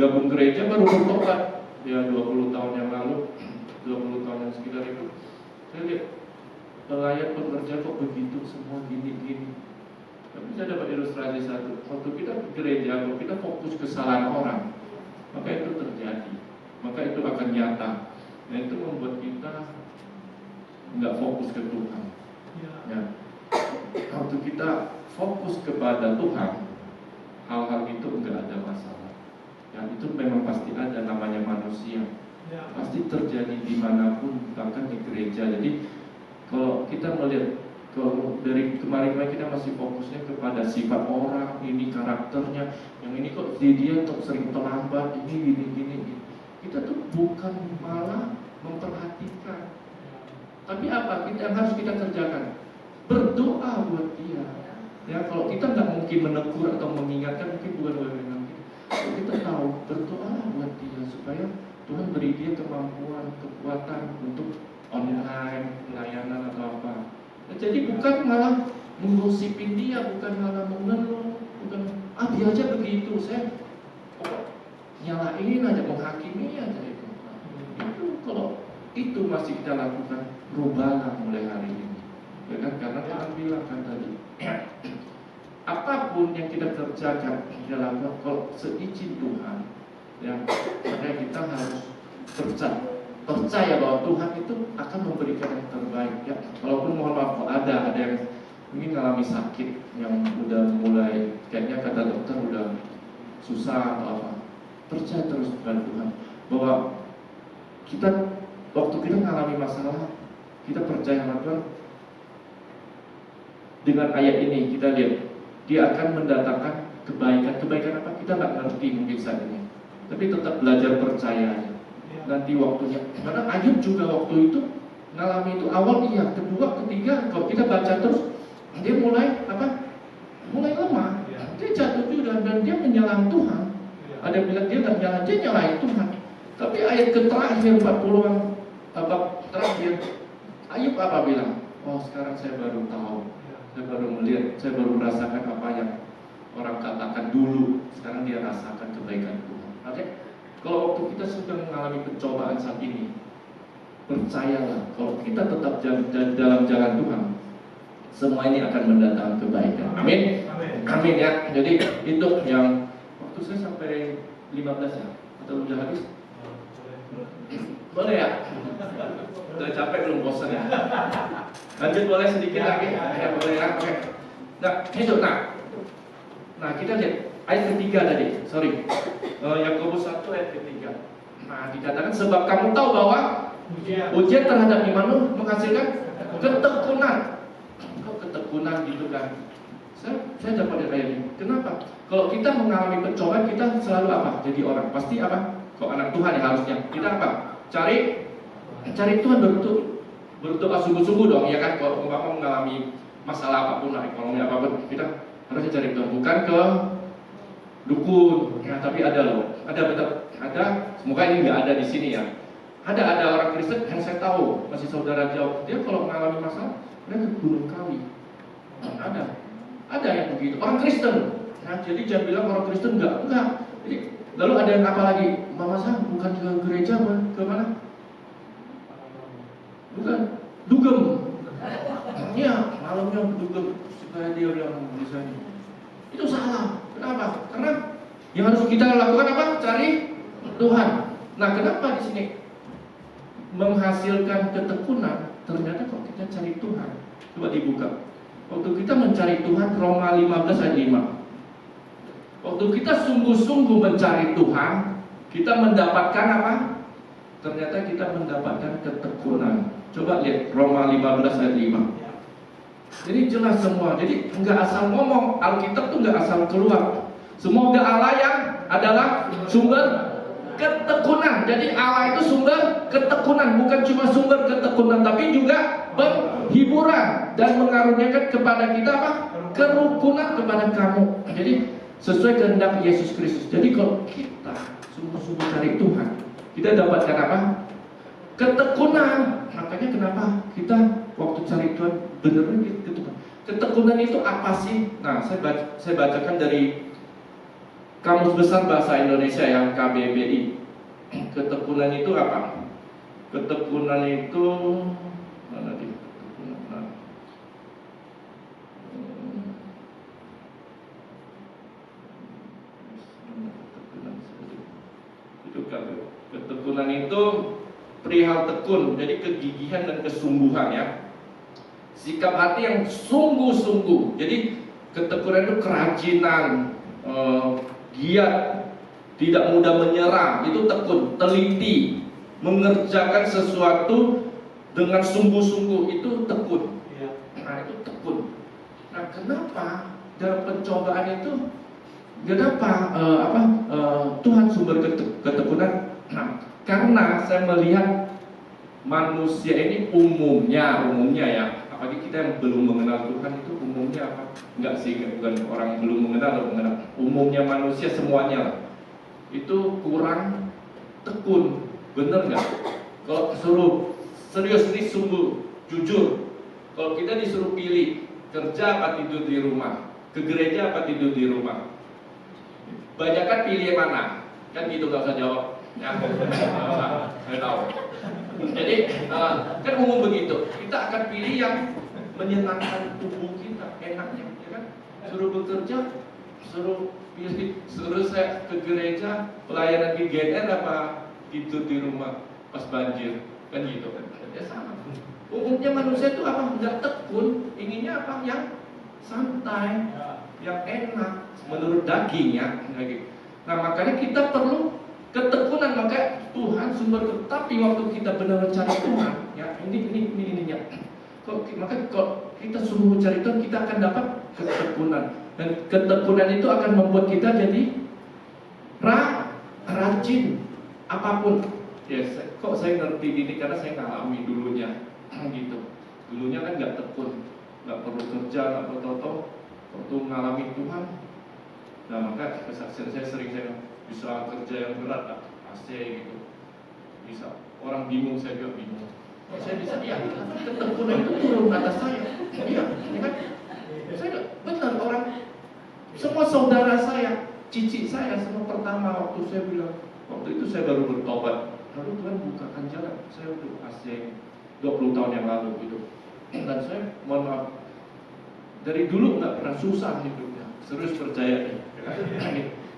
gabung gereja, baru bertobat ya 20 tahun yang lalu, 20 tahun yang sekitar itu. Saya lihat pelayan pekerja kok begitu, semua gini-gini. Tapi saya dapat ilustrasi satu. Waktu kita ke gereja, kalau kita fokus kesalahan orang, maka itu terjadi, maka itu akan nyata. Dan itu membuat kita nggak fokus ke Tuhan. Ya. Waktu kita fokus kepada Tuhan, hal-hal itu nggak ada masalah. Ya, itu memang pasti ada, namanya manusia. Pasti terjadi dimanapun, bahkan di gereja. Jadi kalau kita melihat, kalau dari kemarin-kemarin kita masih fokusnya kepada sifat orang, ini karakternya, yang ini kok dia kok sering terlambat, ini gini. Kita tuh bukan malah memperhatikan. Tapi apa yang harus kita kerjakan? Berdoa buat dia. Ya, kalau kita nggak mungkin menegur atau mengingatkan, mungkin bukan wewenang kita. Kalau kita tahu, berdoa buat dia supaya Tuhan beri dia kemampuan, kekuatan untuk online, pelayanan atau apa. Nah, jadi bukan malah menggosipin dia, bukan malah mengeluh, bukan dia aja begitu, saya nyalain aja, menghakimi aja itu. Nah, itu kalau itu masih kita lakukan, rubahlah mulai hari ini. Ya kan? Karena Tuhan bilang kan tadi, apapun yang kita kerjakan dalam kalau seizin Tuhan, ya, maka kita harus percaya bahwa Tuhan itu akan memberikan yang terbaik. Ya, walaupun mohon maaf ada yang mungkin mengalami sakit yang udah mulai kayaknya kata dokter udah susah atau apa, percaya terus pada Tuhan bahwa kita waktu kita mengalami masalah, kita percaya sama Tuhan. Dengan ayat ini kita lihat dia akan mendatangkan kebaikan apa kita nggak ngerti mungkin saat ini, tapi tetap belajar percaya aja. Nanti waktunya, karena Ayub juga waktu itu ngalami itu awal iya, kedua, ketiga, kalau kita baca terus dia mulai lemah, dia jatuh juga dan dia menyalah Tuhan. Ada bilang dia nggak nyala, dia nyalahin Tuhan. Tapi ayat terakhir 40-an bab terakhir, Ayub apa bilang? Oh sekarang saya baru tahu, saya baru melihat, saya baru merasakan apa yang orang katakan dulu. Sekarang dia rasakan kebaikan Tuhan. Oke? Kalau waktu kita sedang mengalami pencobaan saat ini, percayalah kalau kita tetap dalam jalan Tuhan, semua ini akan mendatangkan kebaikan. Amin. Amin ya. Jadi itu yang waktu saya sampai 15 ya, atau udah habis? Boleh ya? Udah capek belum, bosan ya? Lanjut boleh sedikit lagi? Ya boleh ya. Oke. Nah itu nah kita lihat ayat ketiga tadi. Sorry. Yakobus 1 ayat ketiga. Nah dikatakan sebab kamu tahu bahwa ujian terhadap imanmu menghasilkan ketekunan. Kok ketekunan gitu kan? Saya dapat ayat ini. Kenapa? Kalau kita mengalami pencobaan kita selalu apa? Jadi orang pasti apa? Kok anak Tuhan ya harusnya kita apa? Cari Tuhan berdoa sungguh-sungguh dong ya kan. Kalau umpama mengalami masalah apapun, ekonomi apapun, kita harusnya cari Tuhan, bukan ke dukun. Ya, tapi ada betul, semoga ini nggak ada di sini ya. Ada orang Kristen yang saya tahu masih saudara jauh, dia kalau mengalami masalah dia ke Gunung Kawi. Ada yang begitu orang Kristen. Nah, jadi jangan bilang orang Kristen enggak. Jadi lalu ada yang apa lagi? Mama saya bukan ke gereja, ke mana? Bukan dugem. Ya, malamnya dugem supaya dia yang bisa ini. Itu salah. Kenapa? Karena yang harus kita lakukan apa? Cari Tuhan. Nah, kenapa di sini menghasilkan ketekunan? Ternyata kalau kita cari Tuhan, coba dibuka. Waktu kita mencari Tuhan, Roma 15 ayat 5. Waktu kita sungguh-sungguh mencari Tuhan, kita mendapatkan apa? Ternyata kita mendapatkan ketekunan. Coba lihat Roma 15 ayat 5. Jadi jelas semua. Jadi enggak asal ngomong, Alkitab tuh enggak asal keluar. Semoga Allah yang adalah sumber ketekunan. Jadi Allah itu sumber ketekunan, bukan cuma sumber ketekunan, tapi juga penghiburan dan mengaruniakan kepada kita apa? Kerukunan kepada kamu. Jadi sesuai kehendak Yesus Kristus. Jadi kalau kita sungguh-sungguh cari Tuhan, kita dapatkan apa? Ketekunan. Makanya kenapa kita waktu cari Tuhan benar-benar ketekunan. Ketekunan itu apa sih? Nah, saya bacakan dari Kamus Besar Bahasa Indonesia yang KBBI. Ketekunan itu apa? Ketekunan itu mana di ketekunan? Ketekunan itu perihal tekun, jadi kegigihan dan kesungguhan ya. Sikap hati yang sungguh-sungguh. Jadi ketekunan itu kerajinan, giat, tidak mudah menyerah, itu tekun, teliti, mengerjakan sesuatu dengan sungguh-sungguh, itu tekun. Nah, itu tekun. Nah, kenapa dalam pencobaan itu kenapa Tuhan sumber ketekunan? Nah, karena saya melihat manusia ini umumnya ya, apalagi kita yang belum mengenal Tuhan itu umumnya apa? Enggak sih, bukan orang yang belum mengenal atau mengenal. Umumnya manusia semuanya itu kurang tekun, bener nggak? Kalau suruh serius ini sungguh jujur, kalau kita disuruh pilih kerja apa tidur di rumah, ke gereja apa tidur di rumah, banyak kan pilih yang mana? Kan gitu, nggak usah jawab. Ya, nggak tahu. Jadi kan umum begitu. Kita akan pilih yang menyenangkan tubuh kita, enaknya, ya kan? Suruh bekerja, suruh saya ke gereja, pelayanan di GNR apa tidur di rumah pas banjir, kan gitu kan? Ya sama. Umumnya manusia itu apa? Nggak tekun, inginnya apa? Yang santai, yang enak, menurut dagingnya. Nah, makanya kita perlu ketekunan, maka Tuhan sumber. Tapi waktu kita benar mencari Tuhan, ya ininya. Maka kalau kita sungguh mencari Tuhan, kita akan dapat ketekunan. Dan ketekunan itu akan membuat kita jadi rajin apapun. Ya, kok saya ngerti ini karena saya ngalami dulunya, gitu. Dulunya kan nggak tekun, nggak perlu kerja, nggak perlu toto. Waktu mengalami Tuhan, nah maka kesaksian saya sering saya bisa kerja yang berat, AC gitu, bisa. Orang bingung, saya juga bingung. Oh, saya bisa, ya, ketekunan itu turun ke atas saya. Iya, ya kan? Saya benar, orang, semua saudara saya, cici saya, semua pertama waktu saya bilang, waktu itu saya baru bertobat. Lalu Tuhan bukakan jalan, saya udah AC 20 tahun yang lalu gitu. Dan saya, mohon maaf, dari dulu nggak pernah susah hidupnya, serius percaya nih.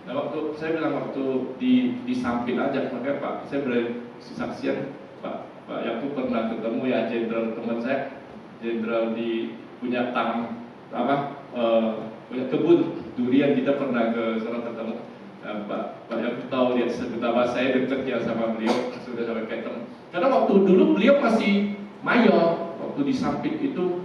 Nah, waktu saya bilang waktu di samping aja, makanya Pak, saya beri saksian Pak Yakub pernah ketemu ya jenderal teman saya, jenderal di punya punya kebun durian, kita pernah ke sana ketemu. Nah, Pak Yakub tahu dia betapa saya deket ya sama beliau, sudah sampai kayak teman. Karena waktu dulu beliau masih mayor, waktu di samping itu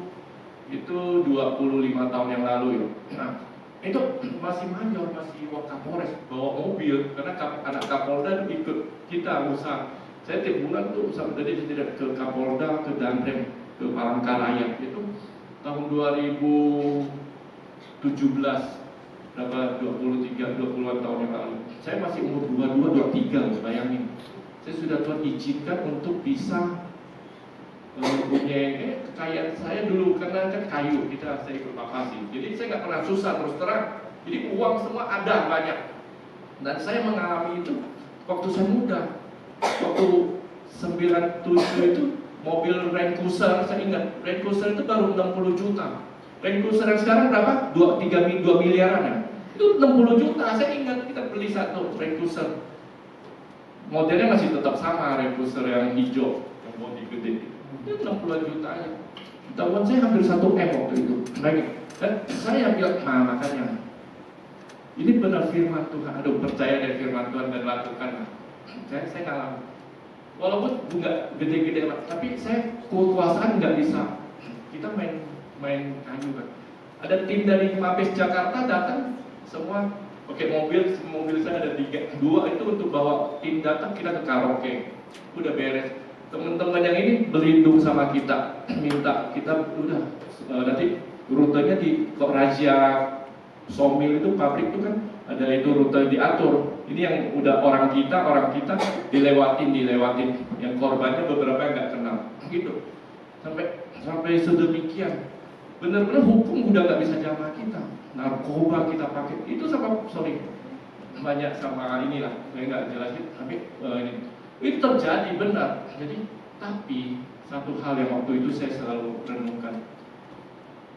25 tahun yang lalu ya. Nah, itu masih mayor, masih Wakapolres, bawa mobil, karena anak Kapolda ikut kita usaha. Saya tiap bulan tuh sampai tadi tidak ke Kapolda, ke Danrem, ke Palangkaraya. Itu tahun 2017, berapa 20-an tahun yang lalu. Saya masih umur 22, 23, bayangin. Saya sudah Tuhan izinkan untuk bisa mempunyai kekayaan saya dulu, karena kan kayu saya ikut makasih. Jadi saya nggak pernah susah, terus terang. Jadi uang semua ada banyak. Dan saya mengalami itu waktu saya muda. Waktu 97 itu mobil Land Cruiser, saya ingat Land Cruiser itu baru 60 juta. Land Cruiser yang sekarang berapa? 2 miliaran ya. Itu 60 juta, saya ingat kita beli satu Land Cruiser. Modelnya masih tetap sama, Land Cruiser yang hijau, yang bodi gede. Itu 60 juta aja. Tabungan saya hampir 1 M waktu itu. Dan saya bilang, makanya ini benar firman Tuhan. Aduh, percaya dari firman Tuhan dan lakukan. Saya ngalamin. Walaupun nggak gede-gede, tapi saya kekuasaan nggak bisa. Kita main kayu kan. Ada tim dari Mabes Jakarta datang, semua pakai mobil saya ada 2 itu untuk bawa tim datang, kita ke karaoke. Udah beres. Teman-teman yang ini berlindung sama kita, minta kita udah nanti rutenya di Raja Somil itu, pabrik itu kan ada itu rute diatur. Ini yang udah orang kita dilewatin, yang korbannya beberapa yang nggak kenal, gitu. Sampai sedemikian, benar-benar hukum udah nggak bisa jamah kita, narkoba kita pakai itu banyak sama inilah, saya nggak jelasin, tapi ini. Itu terjadi benar. Jadi, tapi satu hal yang waktu itu saya selalu renungkan,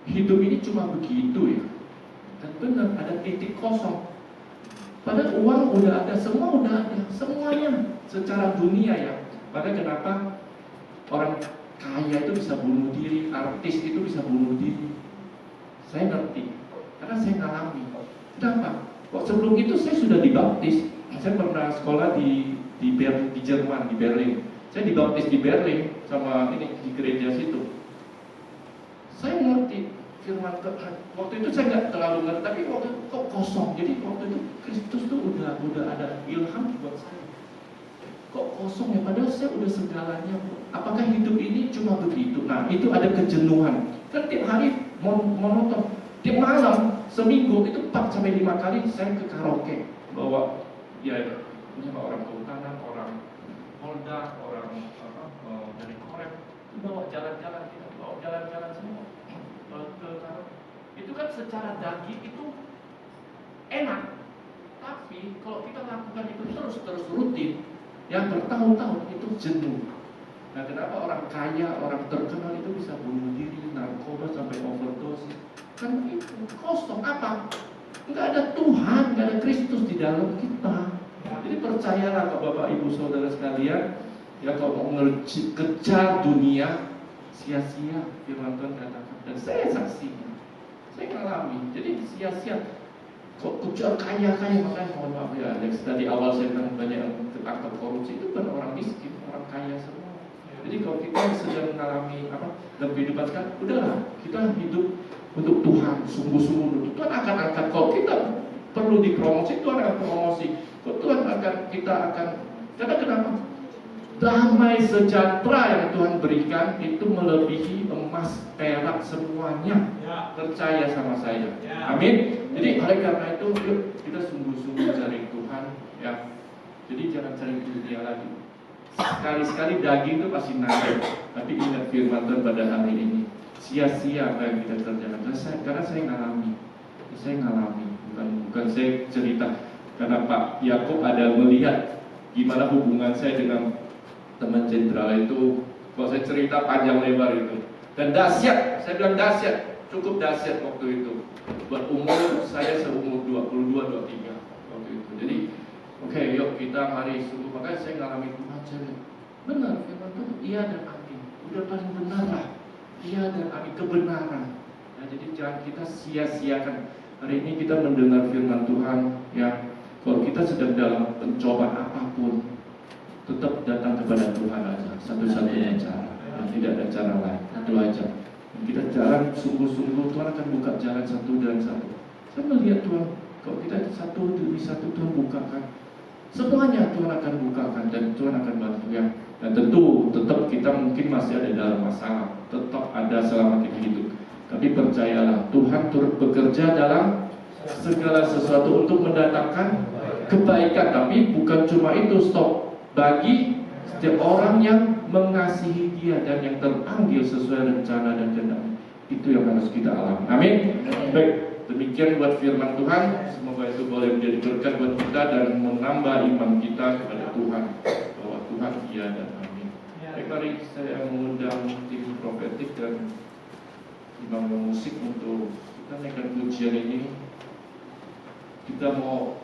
hidup ini cuma begitu ya. Dan benar ada titik kosong. Padahal uang udah ada, semua udah ada, semuanya secara dunia ya. Maka kenapa orang kaya itu bisa bunuh diri, artis itu bisa bunuh diri? Saya ngerti, karena saya ngalami. Kenapa? Kok sebelum itu saya sudah dibaptis. Saya pernah sekolah di Jerman, di Berlin. Saya dibaptis di Berlin sama ini di gereja situ. Saya ngerti firman Tuhan. Waktu itu saya nggak terlalu ngerti, tapi waktu itu kok kosong. Jadi waktu itu Kristus tuh udah ada ilham buat saya. Kok kosong ya? Padahal saya udah segalanya. Apakah hidup ini cuma begitu? Nah, itu ada kejenuhan. Kan tiap hari monoton. Tiap malam seminggu itu 4-5 kali saya ke karaoke, bawa ya orang Kehutanan, orang Polda, orang dari Korem, bawa jalan-jalan, kita bawa jalan-jalan semua ke karaoke. Itu kan secara daging itu enak, tapi kalau kita lakukan itu terus rutin, yang bertahun-tahun itu jenuh. Nah, kenapa orang kaya, orang terkenal itu bisa bunuh diri, narkoba sampai overdose? Kan itu kosong. Apa? Enggak ada Tuhan, enggak ada Kristus di dalam kita. Jadi percayalah Bapak Ibu Saudara sekalian, ya kalau mau kejar dunia sia-sia, firman Tuhan katakan, dan saya saksinya, saya ngalami. Jadi sia-sia. Kok kejar kaya-kaya, makanya mohon maaf ya, yang tadi awal saya bilang banyak yang tertangkap korupsi itu bukan orang miskin, orang kaya semua. Jadi kalau kita sedang mengalami dalam kehidupan kan, udahlah kita hidup untuk Tuhan, sungguh-sungguh dulu. Tuhan akan angkat. Kalau kita perlu dipromosi, Tuhan akan promosi. Kalau Tuhan kita akan. Karena kenapa? Damai sejahtera yang Tuhan berikan itu melebihi emas, perak semuanya. Percaya sama saya. Amin. Jadi oleh karena itu, yuk kita sungguh-sungguh cari Tuhan. Ya. Jadi jangan cari dunia lagi. Sekali-sekali daging itu pasti naik. Tapi ingat firman Tuhan pada hari ini. Sia-sia apa yang kita kerjakan. Karena saya ngalami. Bukan saya cerita. Karena Pak Yakub ada melihat gimana hubungan saya dengan teman jenderal itu. Kalau saya cerita panjang lebar itu. Dan dahsyat, saya bilang dahsyat, cukup dahsyat waktu itu. Buat umur saya seumur 22-23 waktu itu. Jadi, oke, yuk kita mari sungguh. Makanya saya ngalami Tuhan, saya benar, firman Tuhan, iya dan amin. Udah paling benar lah. Iya dan amin, kebenaran. Nah, jadi jangan kita sia-siakan. Hari ini kita mendengar firman Tuhan, ya. Kalau kita sedang dalam pencobaan apapun, tetap datang kepada Tuhan aja. Satu-satunya cara. Dan tidak ada cara lain. Itu aja. Dan kita jalan sungguh-sungguh, Tuhan akan buka jalan satu dan satu. Saya melihat Tuhan, kalau kita satu demi satu Tuhan bukakan. Semuanya Tuhan akan bukakan dan Tuhan akan bantu ya. Dan tentu tetap kita mungkin masih ada dalam masalah, tetap ada selama kita hidup. Tapi percayalah Tuhan turut bekerja dalam segala sesuatu untuk mendatangkan kebaikan. Tapi bukan cuma itu, stop. Bagi setiap orang yang mengasihi Dia dan yang terpanggil sesuai rencana dan kehendak, itu yang harus kita alami. Amin. Baik, demikian buat firman Tuhan. Semoga itu boleh menjadi berkat buat kita dan menambah iman kita kepada Tuhan, bahwa Tuhan iya dan amin. Baik, mari saya mengundang tim profetik dan imam musik untuk kita naikkan pujian ini. Kita mau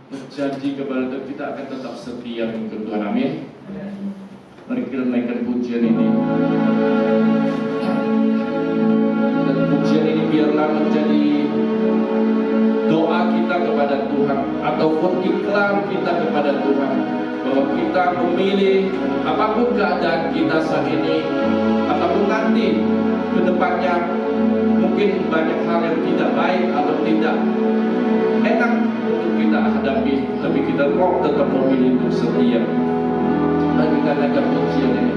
berjanji kepada Tuhan, kita akan tetap setia untuk Tuhan. Amin. Mari kita naikkan pujian ini. Dan pujian ini biarlah menjadi doa kita kepada Tuhan, ataupun iklan kita kepada Tuhan, bahwa kita memilih apapun keadaan kita saat ini, ataupun nanti ke depannya mungkin banyak hal yang tidak baik atau tidak enak untuk kita hadapi, tapi kita mau tetap memilih untuk setia. Mari kita naikkan pujian ini.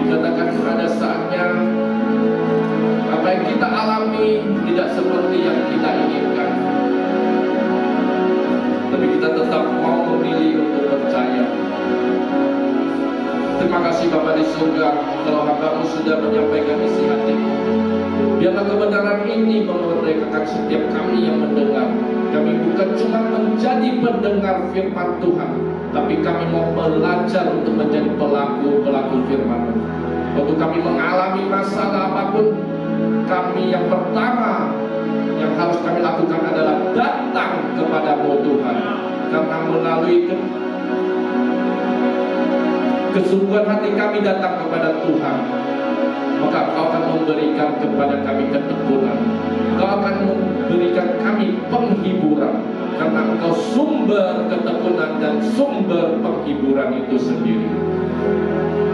Dikatakan pada saatnya apa yang kita alami tidak seperti yang kita inginkan, tapi kita tetap mau memilih untuk percaya. Terima kasih Bapa di surga, kalau hamba-Mu sudah menyampaikan isi hati. Biarlah kebenaran ini memerdekakan setiap kami yang mendengar. Kami bukan cuma menjadi pendengar firman Tuhan, tapi kami mau belajar untuk menjadi pelaku firman. Waktu kami mengalami masalah apapun, kami yang pertama yang harus kami lakukan adalah datang kepada-Mu Tuhan. Karena melalui kesungguhan hati kami datang kepada Tuhan, maka Engkau akan memberikan kepada kami ketekunan. Engkau akan memberikan kami penghiburan, karena Engkau sumber ketekunan dan sumber penghiburan itu sendiri.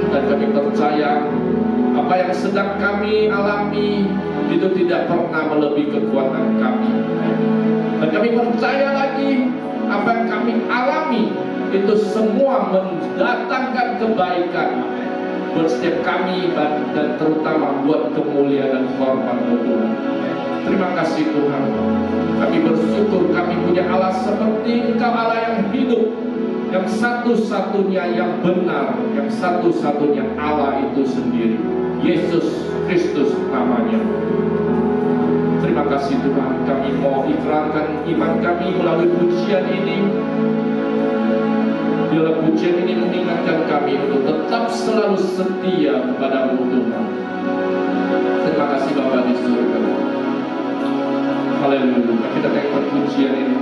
Dan kami percaya apa yang sedang kami alami itu tidak pernah melebihi kekuatan kami. Dan kami percaya lagi apa yang kami alami itu semua mendatangkan kebaikan buat setiap kami dan terutama buat kemuliaan dan hormat Tuhan. Terima kasih Tuhan. Kami bersyukur kami punya Allah seperti Engkau, Allah yang hidup, yang satu-satunya yang benar, yang satu-satunya Allah itu sendiri, Yesus Kristus namanya. Terima kasih Tuhan. Kami mau ikrarkan iman kami melalui pujian ini. Bila pujian ini mengingatkan kami untuk tetap selalu setia kepada-Mu Tuhan. Terima kasih Bapa di surga. Haleluya. Kita naikkan pujian ini.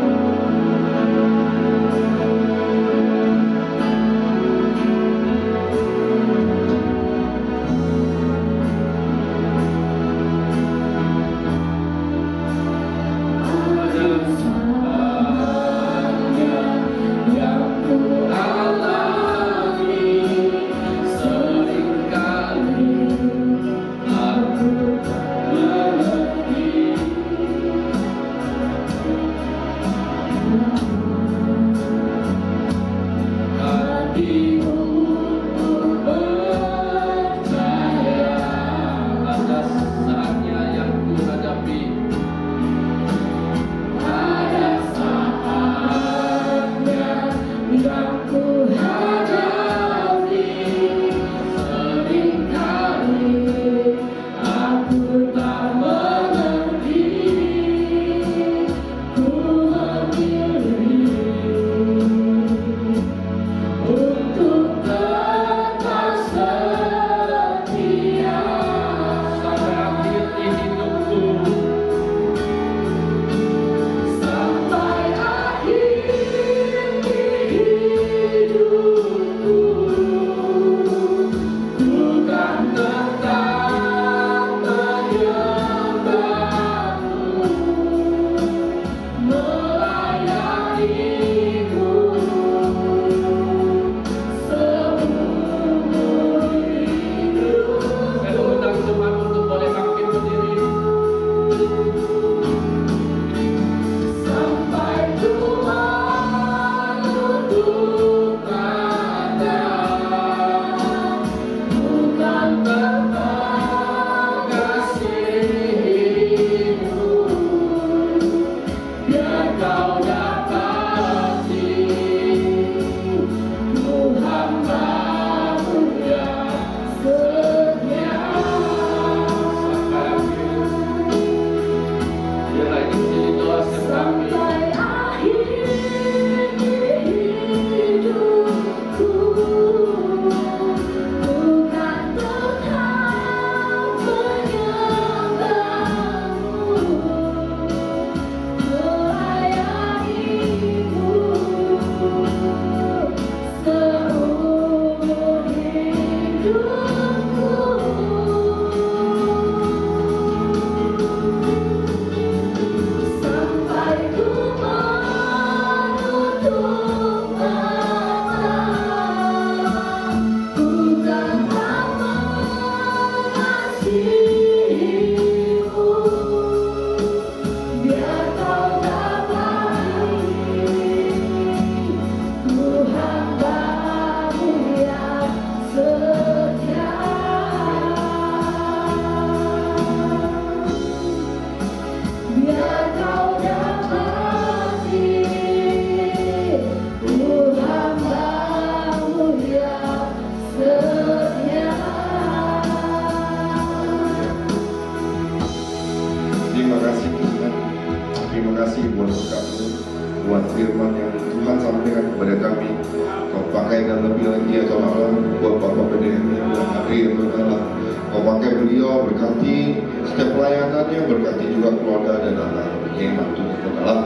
Kau pakai beliau berkati setiap pelayanannya, berkati juga keluarga dan anak-anaknya yang mantu adalah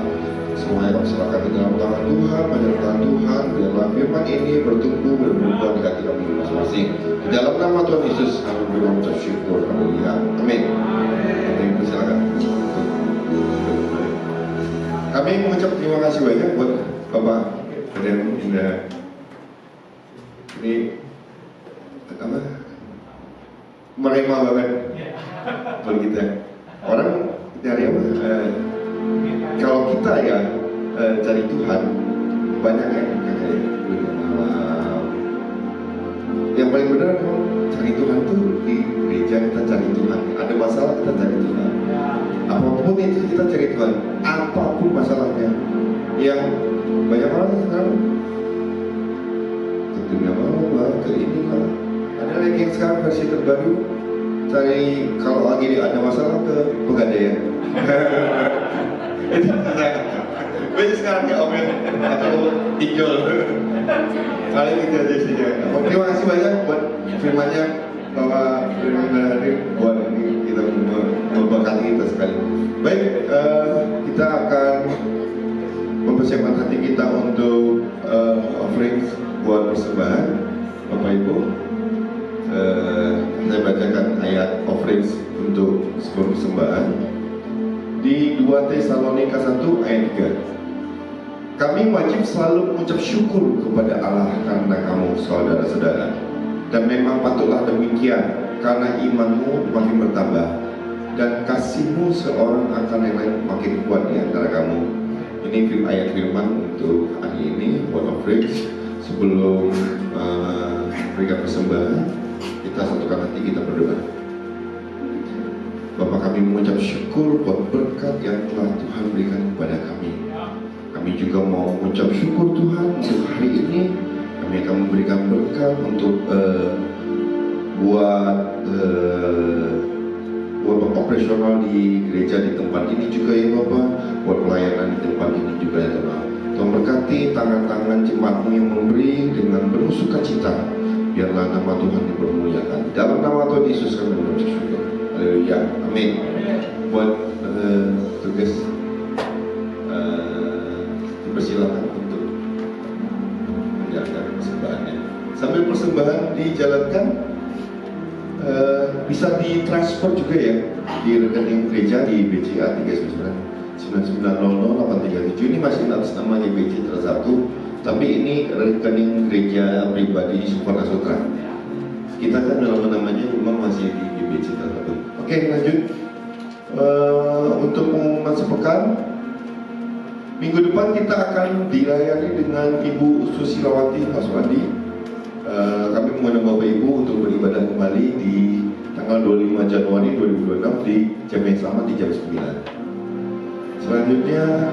semuanya kami serahkan ke dalam tangan Tuhan, menyerahkan Tuhan, biarlah firman ini bertumbuh dan berbuah di hati kami masing-masing. Di dalam nama Tuhan Yesus kami berucap syukur, haleluya, amin. Kami persilakan. Kami mengucap terima kasih banyak buat Bapak dan Indah. Ini apa? Menerima banget buat kita. Orang dari apa? Kalau kita ya cari Tuhan, banyak yang kayak yang paling benar cari Tuhan tuh di gereja kita cari Tuhan. Ada masalah kita cari Tuhan. Apapun itu kita cari Tuhan. Apapun masalahnya. Yang banyak orang sekarang ke dunia malam, ke ini lah. Ada lagi yang sekarang versi terbaru cari kalau lagi ada masalah ke pegadaian. Itu banyak sekarang ya Om atau Ijol. Kali itu aja sih ya. Terima kasih banyak buat firmannya bahwa firman hari buat ini kita memberkati kita sekali. Baik, kita akan mempersiapkan hati kita untuk offering buat persembahan. Bapak Ibu, saya bacakan ayat offering untuk sebuah persembahan di 2 Tesalonika 1 ayat 3. Kami wajib selalu mengucap syukur kepada Allah karena kamu saudara-saudara, dan memang patutlah demikian karena imanmu makin bertambah dan kasihmu seorang akan yang lain makin kuat di antara kamu. Ini ayat firman untuk hari ini buat offering. Sebelum berikan persembahan, kita satukan hati, kita berdoa. Bapak, kami mengucap syukur buat berkat yang telah Tuhan berikan kepada kami. Kami juga mau mengucap syukur Tuhan untuk hari ini. Kami akan memberikan berkat untuk buat operasional di gereja di tempat ini juga ya Bapak. Buat pelayanan di tempat ini juga ya Tuhan. Tuhan berkati tangan-tangan jemaat-Mu yang memberi dengan penuh sukacita. Biarlah nama Tuhan dipermuliakan. Dalam nama Tuhan Yesus kami mengucap syukur. Haleluya, amin. Buat tugas dipersilakan untuk menjalankan persembahannya. Sambil persembahan dijalankan, bisa ditransfer juga ya di rekening gereja di BCA 3999000837. Ini masih atas nama GBC Tersatu, tapi ini rekening gereja pribadi Suparna Sutra. Kita kan nama-namanya memang masih di GBC Tersatu. Oke, lanjut. Untuk pengumuman sepekan, minggu depan kita akan dilayani dengan Ibu Susilawati Haswandi. Kami mengundang Bapak Ibu untuk beribadah kembali di tanggal 25 Januari 2026 di jam yang sama di jam 9. Selanjutnya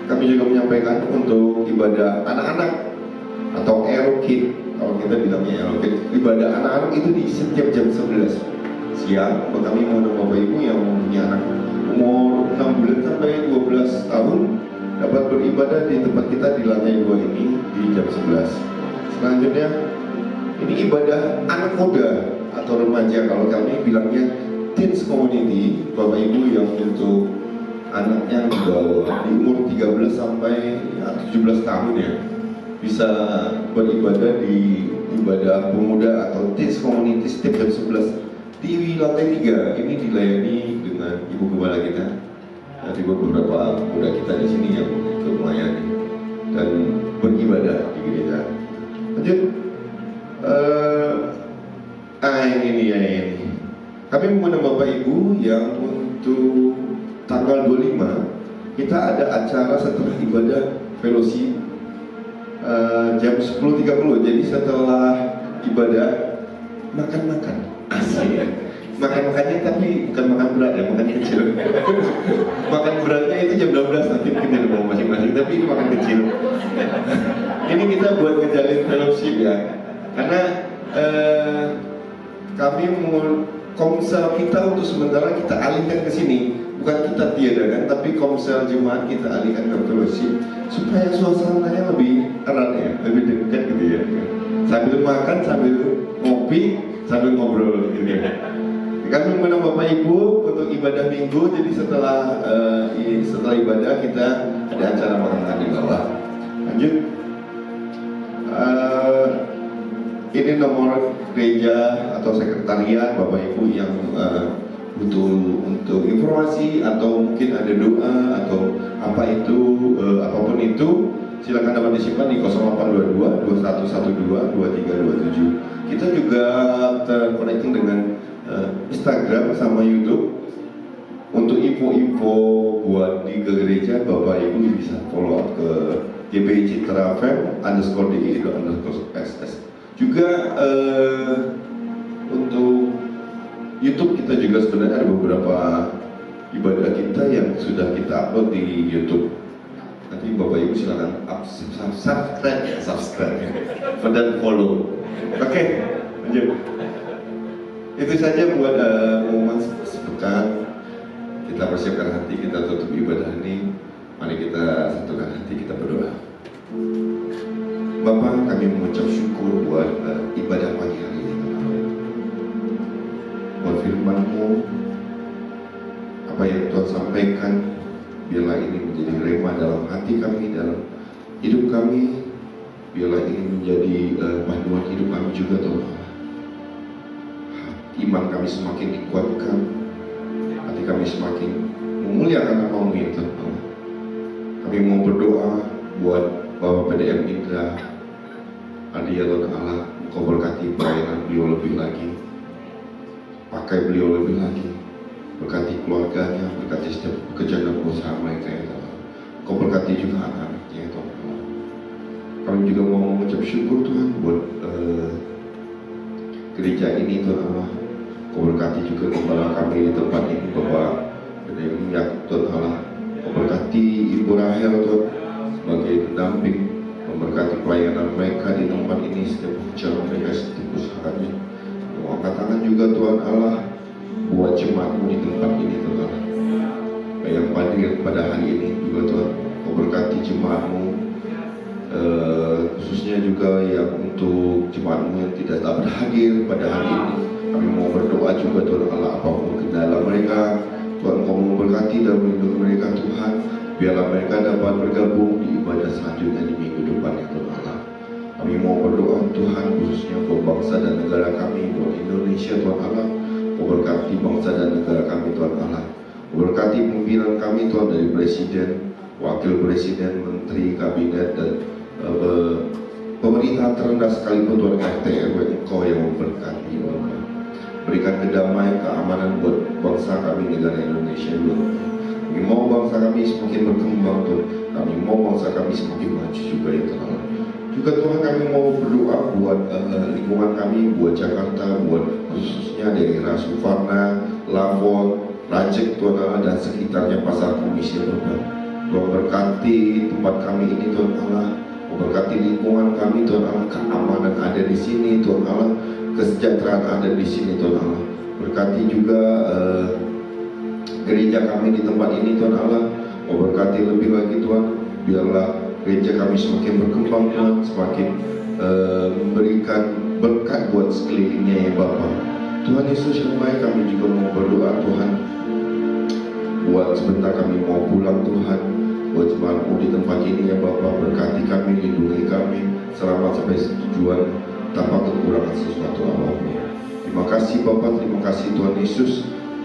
kami juga menyampaikan untuk ibadah anak-anak atau Aerokid, kalau kita bilangnya Aerokid, ibadah anak-anak itu di setiap jam 11 siang. Kami mengundang Bapak Ibu yang mempunyai anak umur 6 bulan sampai 12 tahun dapat beribadah di tempat kita di lantai 2 ini di jam 11. Selanjutnya ini ibadah anak muda atau remaja, kalau kami bilangnya teens community. Bapak Ibu yang untuk anaknya di umur 13 sampai 17 tahun ya, bisa beribadah di ibadah pemuda atau teens community setiap jam 11 di lantai 3. Ini dilayani dengan Ibu Gembala kita. Ada beberapa pemuda kita di sini yang ikut melayani dan beribadah di gereja. Lanjut. Ini. Kami mengundang Bapak Ibu yang untuk tanggal 25 kita ada acara setelah ibadah fellowship jam 10.30. Jadi setelah ibadah makan-makan asik. Makan-makannya tapi bukan makan berat ya, makan kecil. Makan beratnya itu jam 12 nanti mungkin ada bawa masing-masing, tapi ini makan kecil. Ini kita buat ngejalin fellowship ya. Karena kami komsel kita untuk sementara kita alihkan ke sini. Bukan kita tiadakan, tapi komsel jemaat kita alihkan ke fellowship supaya suasananya lebih erat ya, lebih dekat gitu ya. Sambil makan, sambil ngopi, sambil ngobrol gitu ya. Kami mengundang Bapak Ibu untuk ibadah minggu. Jadi setelah ibadah kita ada acara makan di bawah. Lanjut. Ini nomor gereja atau sekretariat Bapak Ibu yang butuh untuk informasi atau mungkin ada doa atau apa itu, apapun itu, silakan dapat disimpan di 0822 2112 2327. Kita juga terconnecting dengan Instagram sama YouTube. Untuk info-info buat di gereja, Bapak Ibu bisa follow up ke gbcitrafem_di_ss. Juga untuk YouTube kita juga sebenarnya ada beberapa ibadah kita yang sudah kita upload di YouTube. Nanti Bapak Ibu silakan subscribe dan follow. Oke, lanjut. Itu saja buat pengumuman sepekan. Kita persiapkan hati, kita tutup ibadah ini. Mari kita satukan hati, kita berdoa. Bapa, kami mengucap syukur buat ibadah pagi hari ini. Buat firman-Mu, apa yang Tuhan sampaikan, biarlah ini menjadi rema dalam hati kami, dalam hidup kami. Biarlah ini menjadi panduan hidup kami juga, Tuhan. Iman kami semakin dikuatkan, hati kami semakin memuliakan nama-Mu ya Tuhan. Kami mau berdoa buat Bapak PDM Indra, Adia Tuhan Allah, Engkau berkati pelayanan beliau lebih lagi, pakai beliau lebih lagi, berkati keluarganya, berkati setiap pekerjaan dan usaha mereka ya Tuhan. Engkau berkati juga anak-anaknya ya Tuhan. Kami juga mau mengucap syukur Tuhan buat gereja ini Tuhan Allah. Kau berkati juga kepala kami di tempat ini Bapak PDM Yakub Tuhan Allah. Kau berkati Ibu Rahel Tuhan sebagai pendamping, memberkati pelayanan mereka di tempat ini, setiap pekerjaan mereka, setiap usahanya. Kau angkat tangan juga Tuhan Allah buat jemaat-Mu di tempat ini Tuhan Allah. Yang hadir pada hari ini juga Tuhan, Kau berkati jemaat-Mu, khususnya juga yang untuk jemaat-Mu yang tidak dapat hadir pada hari ini. Kami mau berdoa juga Tuhan Allah, apapun kendala mereka, Tuhan Kau memberkati dan melindungi mereka Tuhan. Biarlah mereka dapat bergabung di ibadah selanjutnya di minggu depan ya Tuhan Allah. Kami mau berdoa Tuhan khususnya buat bangsa dan negara kami, buat Indonesia Tuhan Allah. Kau berkati bangsa dan negara kami Tuhan Allah. Kau berkati pimpinan kami Tuhan, dari Presiden, Wakil Presiden, Menteri, Kabinet dan pemerintah terendah sekalipun Tuhan, RT RW, Engkau yang memberkati Tuhan. Berikan kedamaian, keamanan buat bangsa kami, negara Indonesia Tuhan. Kami mau bangsa kami semakin berkembang Tuhan. Kami mau bangsa kami semakin maju juga ya Tuhan. Juga Tuhan kami mau berdoa buat lingkungan kami, buat Jakarta, buat khususnya daerah Suvarna, Lavon, Rajek Tuhan Allah dan sekitarnya Pasar Kumis ya Tuhan. Tuhan berkati tempat kami ini Tuhan Allah. Berkati lingkungan kami Tuhan Allah, keamanan ada di sini Tuhan Allah, kesejahteraan ada di sini Tuhan Allah. Berkati juga gereja kami di tempat ini Tuhan Allah. Berkati lebih lagi Tuhan, biarlah gereja kami semakin berkembang Tuhan, semakin memberikan berkat buat sekelilingnya ya Bapa. Tuhan Yesus yang baik, kami juga mau berdoa Tuhan, buat sebentar kami mau pulang Tuhan, buat jemaat-Mu di tempat ini ya Bapa. Berkati kami, lindungi kami selamat sampai tujuan tanpa kekurangan sesuatu apapun. Terima kasih Bapa, terima kasih Tuhan Yesus.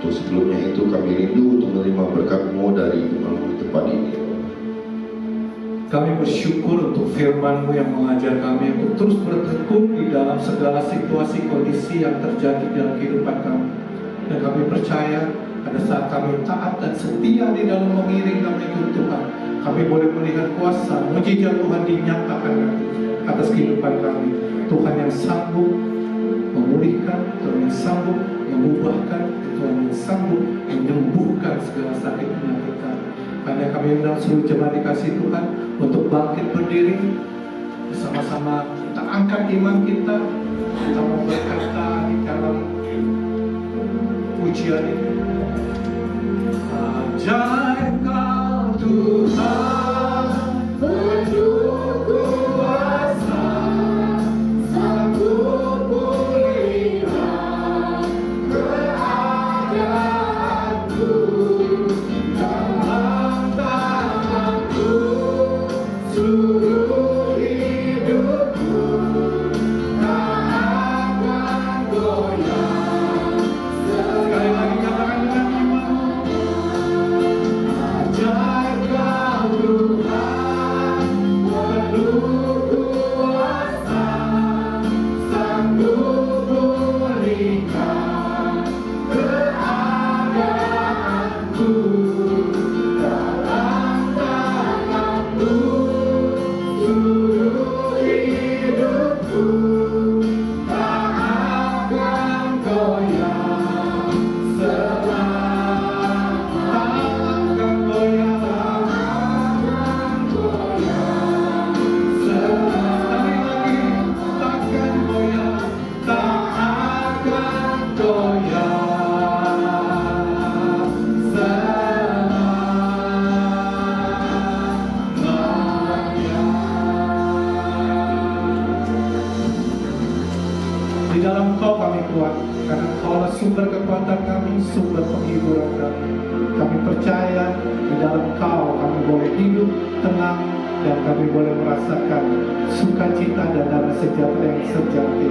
Untuk sebelumnya itu kami rindu untuk menerima berkat-Mu dari firman-Mu di tempat ini. Kami bersyukur untuk firman-Mu yang mengajar kami untuk terus bertekun di dalam segala situasi kondisi yang terjadi dalam kehidupan kami. Dan kami percaya pada saat kami taat dan setia di dalam mengiring dan mengikut Tuhan, kami boleh melihat kuasa mujizat Tuhan dinyatakan atas kehidupan kami. Tuhan yang sanggup memulihkan, Tuhan yang sanggup mengubahkan, Tuhan yang sanggup menyembuhkan segala sakit penyakit kami. Karena kami undang seluruh jemaat dikasih Tuhan untuk bangkit berdiri bersama-sama. Kita angkat iman kita mau berkata di dalam pujian ini. Ajaib Kau Tuhan, penuh kuasa, sanggup pulihkan keadaan. dalam tangan-Mu, seluruh hidupku tak akan goyah selama, takkan goyah sekali lagi, takkan goyah, tak akan goyah di dalam Kau kami kuat, karena Kaulah sumber kekuatan kami, sumber penghiburan kami. Kami percaya di dalam Kau kami boleh hidup tenang dan kami boleh merasakan sukacita dan damai sejahtera yang sejati.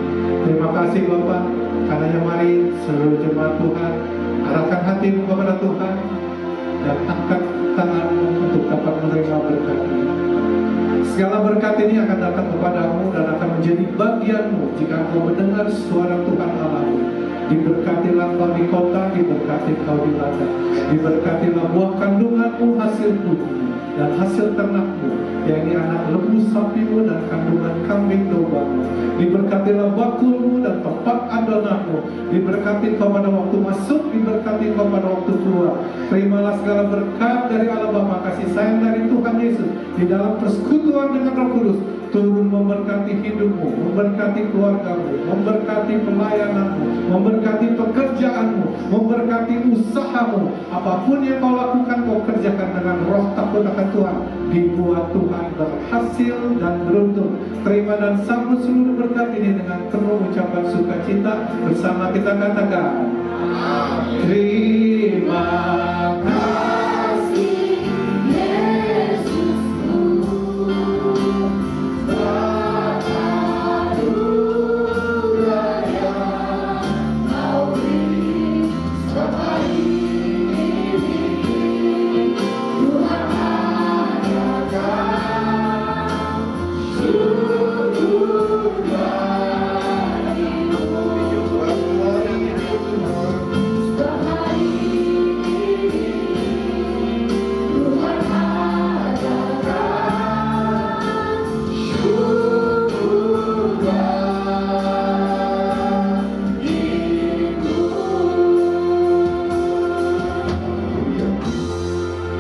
Terima kasih Bapak, karena mari seluruh jemaat Tuhan arahkan hatimu kepada Tuhan dan angkat tanganmu untuk dapat menerima berkat ini. Segala berkat ini akan datang kepadamu dan akan menjadi bagianmu jika engkau mendengar suara Tuhan Allahmu. Diberkatilah kau di kota, diberkati kau di ladang, diberkatilah buah kandunganmu, hasil bumi dan hasil ternakmu, yakni anak lembu sapimu dan kandungan kambing dombamu. Diberkatilah bakulmu dan tempat adonanmu. Diberkati kau pada waktu masuk, diberkati kau pada waktu keluar. Terimalah segala berkat dari Allah Bapa, kasih sayang dari Tuhan Yesus di dalam persekutuan dengan Roh Kudus turun memberkati hidupmu, memberkati keluargamu, memberkati pelayananmu, memberkati pekerjaanmu, memberkati usahamu. Apapun yang kau lakukan, kau kerjakan dengan roh takut akan Tuhan. Dibuat Tuhan berhasil dan beruntung. Terima dan sambut seluruh berkat ini dengan penuh ucapan sukacita. Bersama kita katakan, terima kasih Yesusku.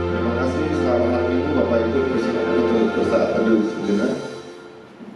Terima kasih, selamat hari Minggu Bapak Ibu, persilakan untuk bersaat teduh sejenak.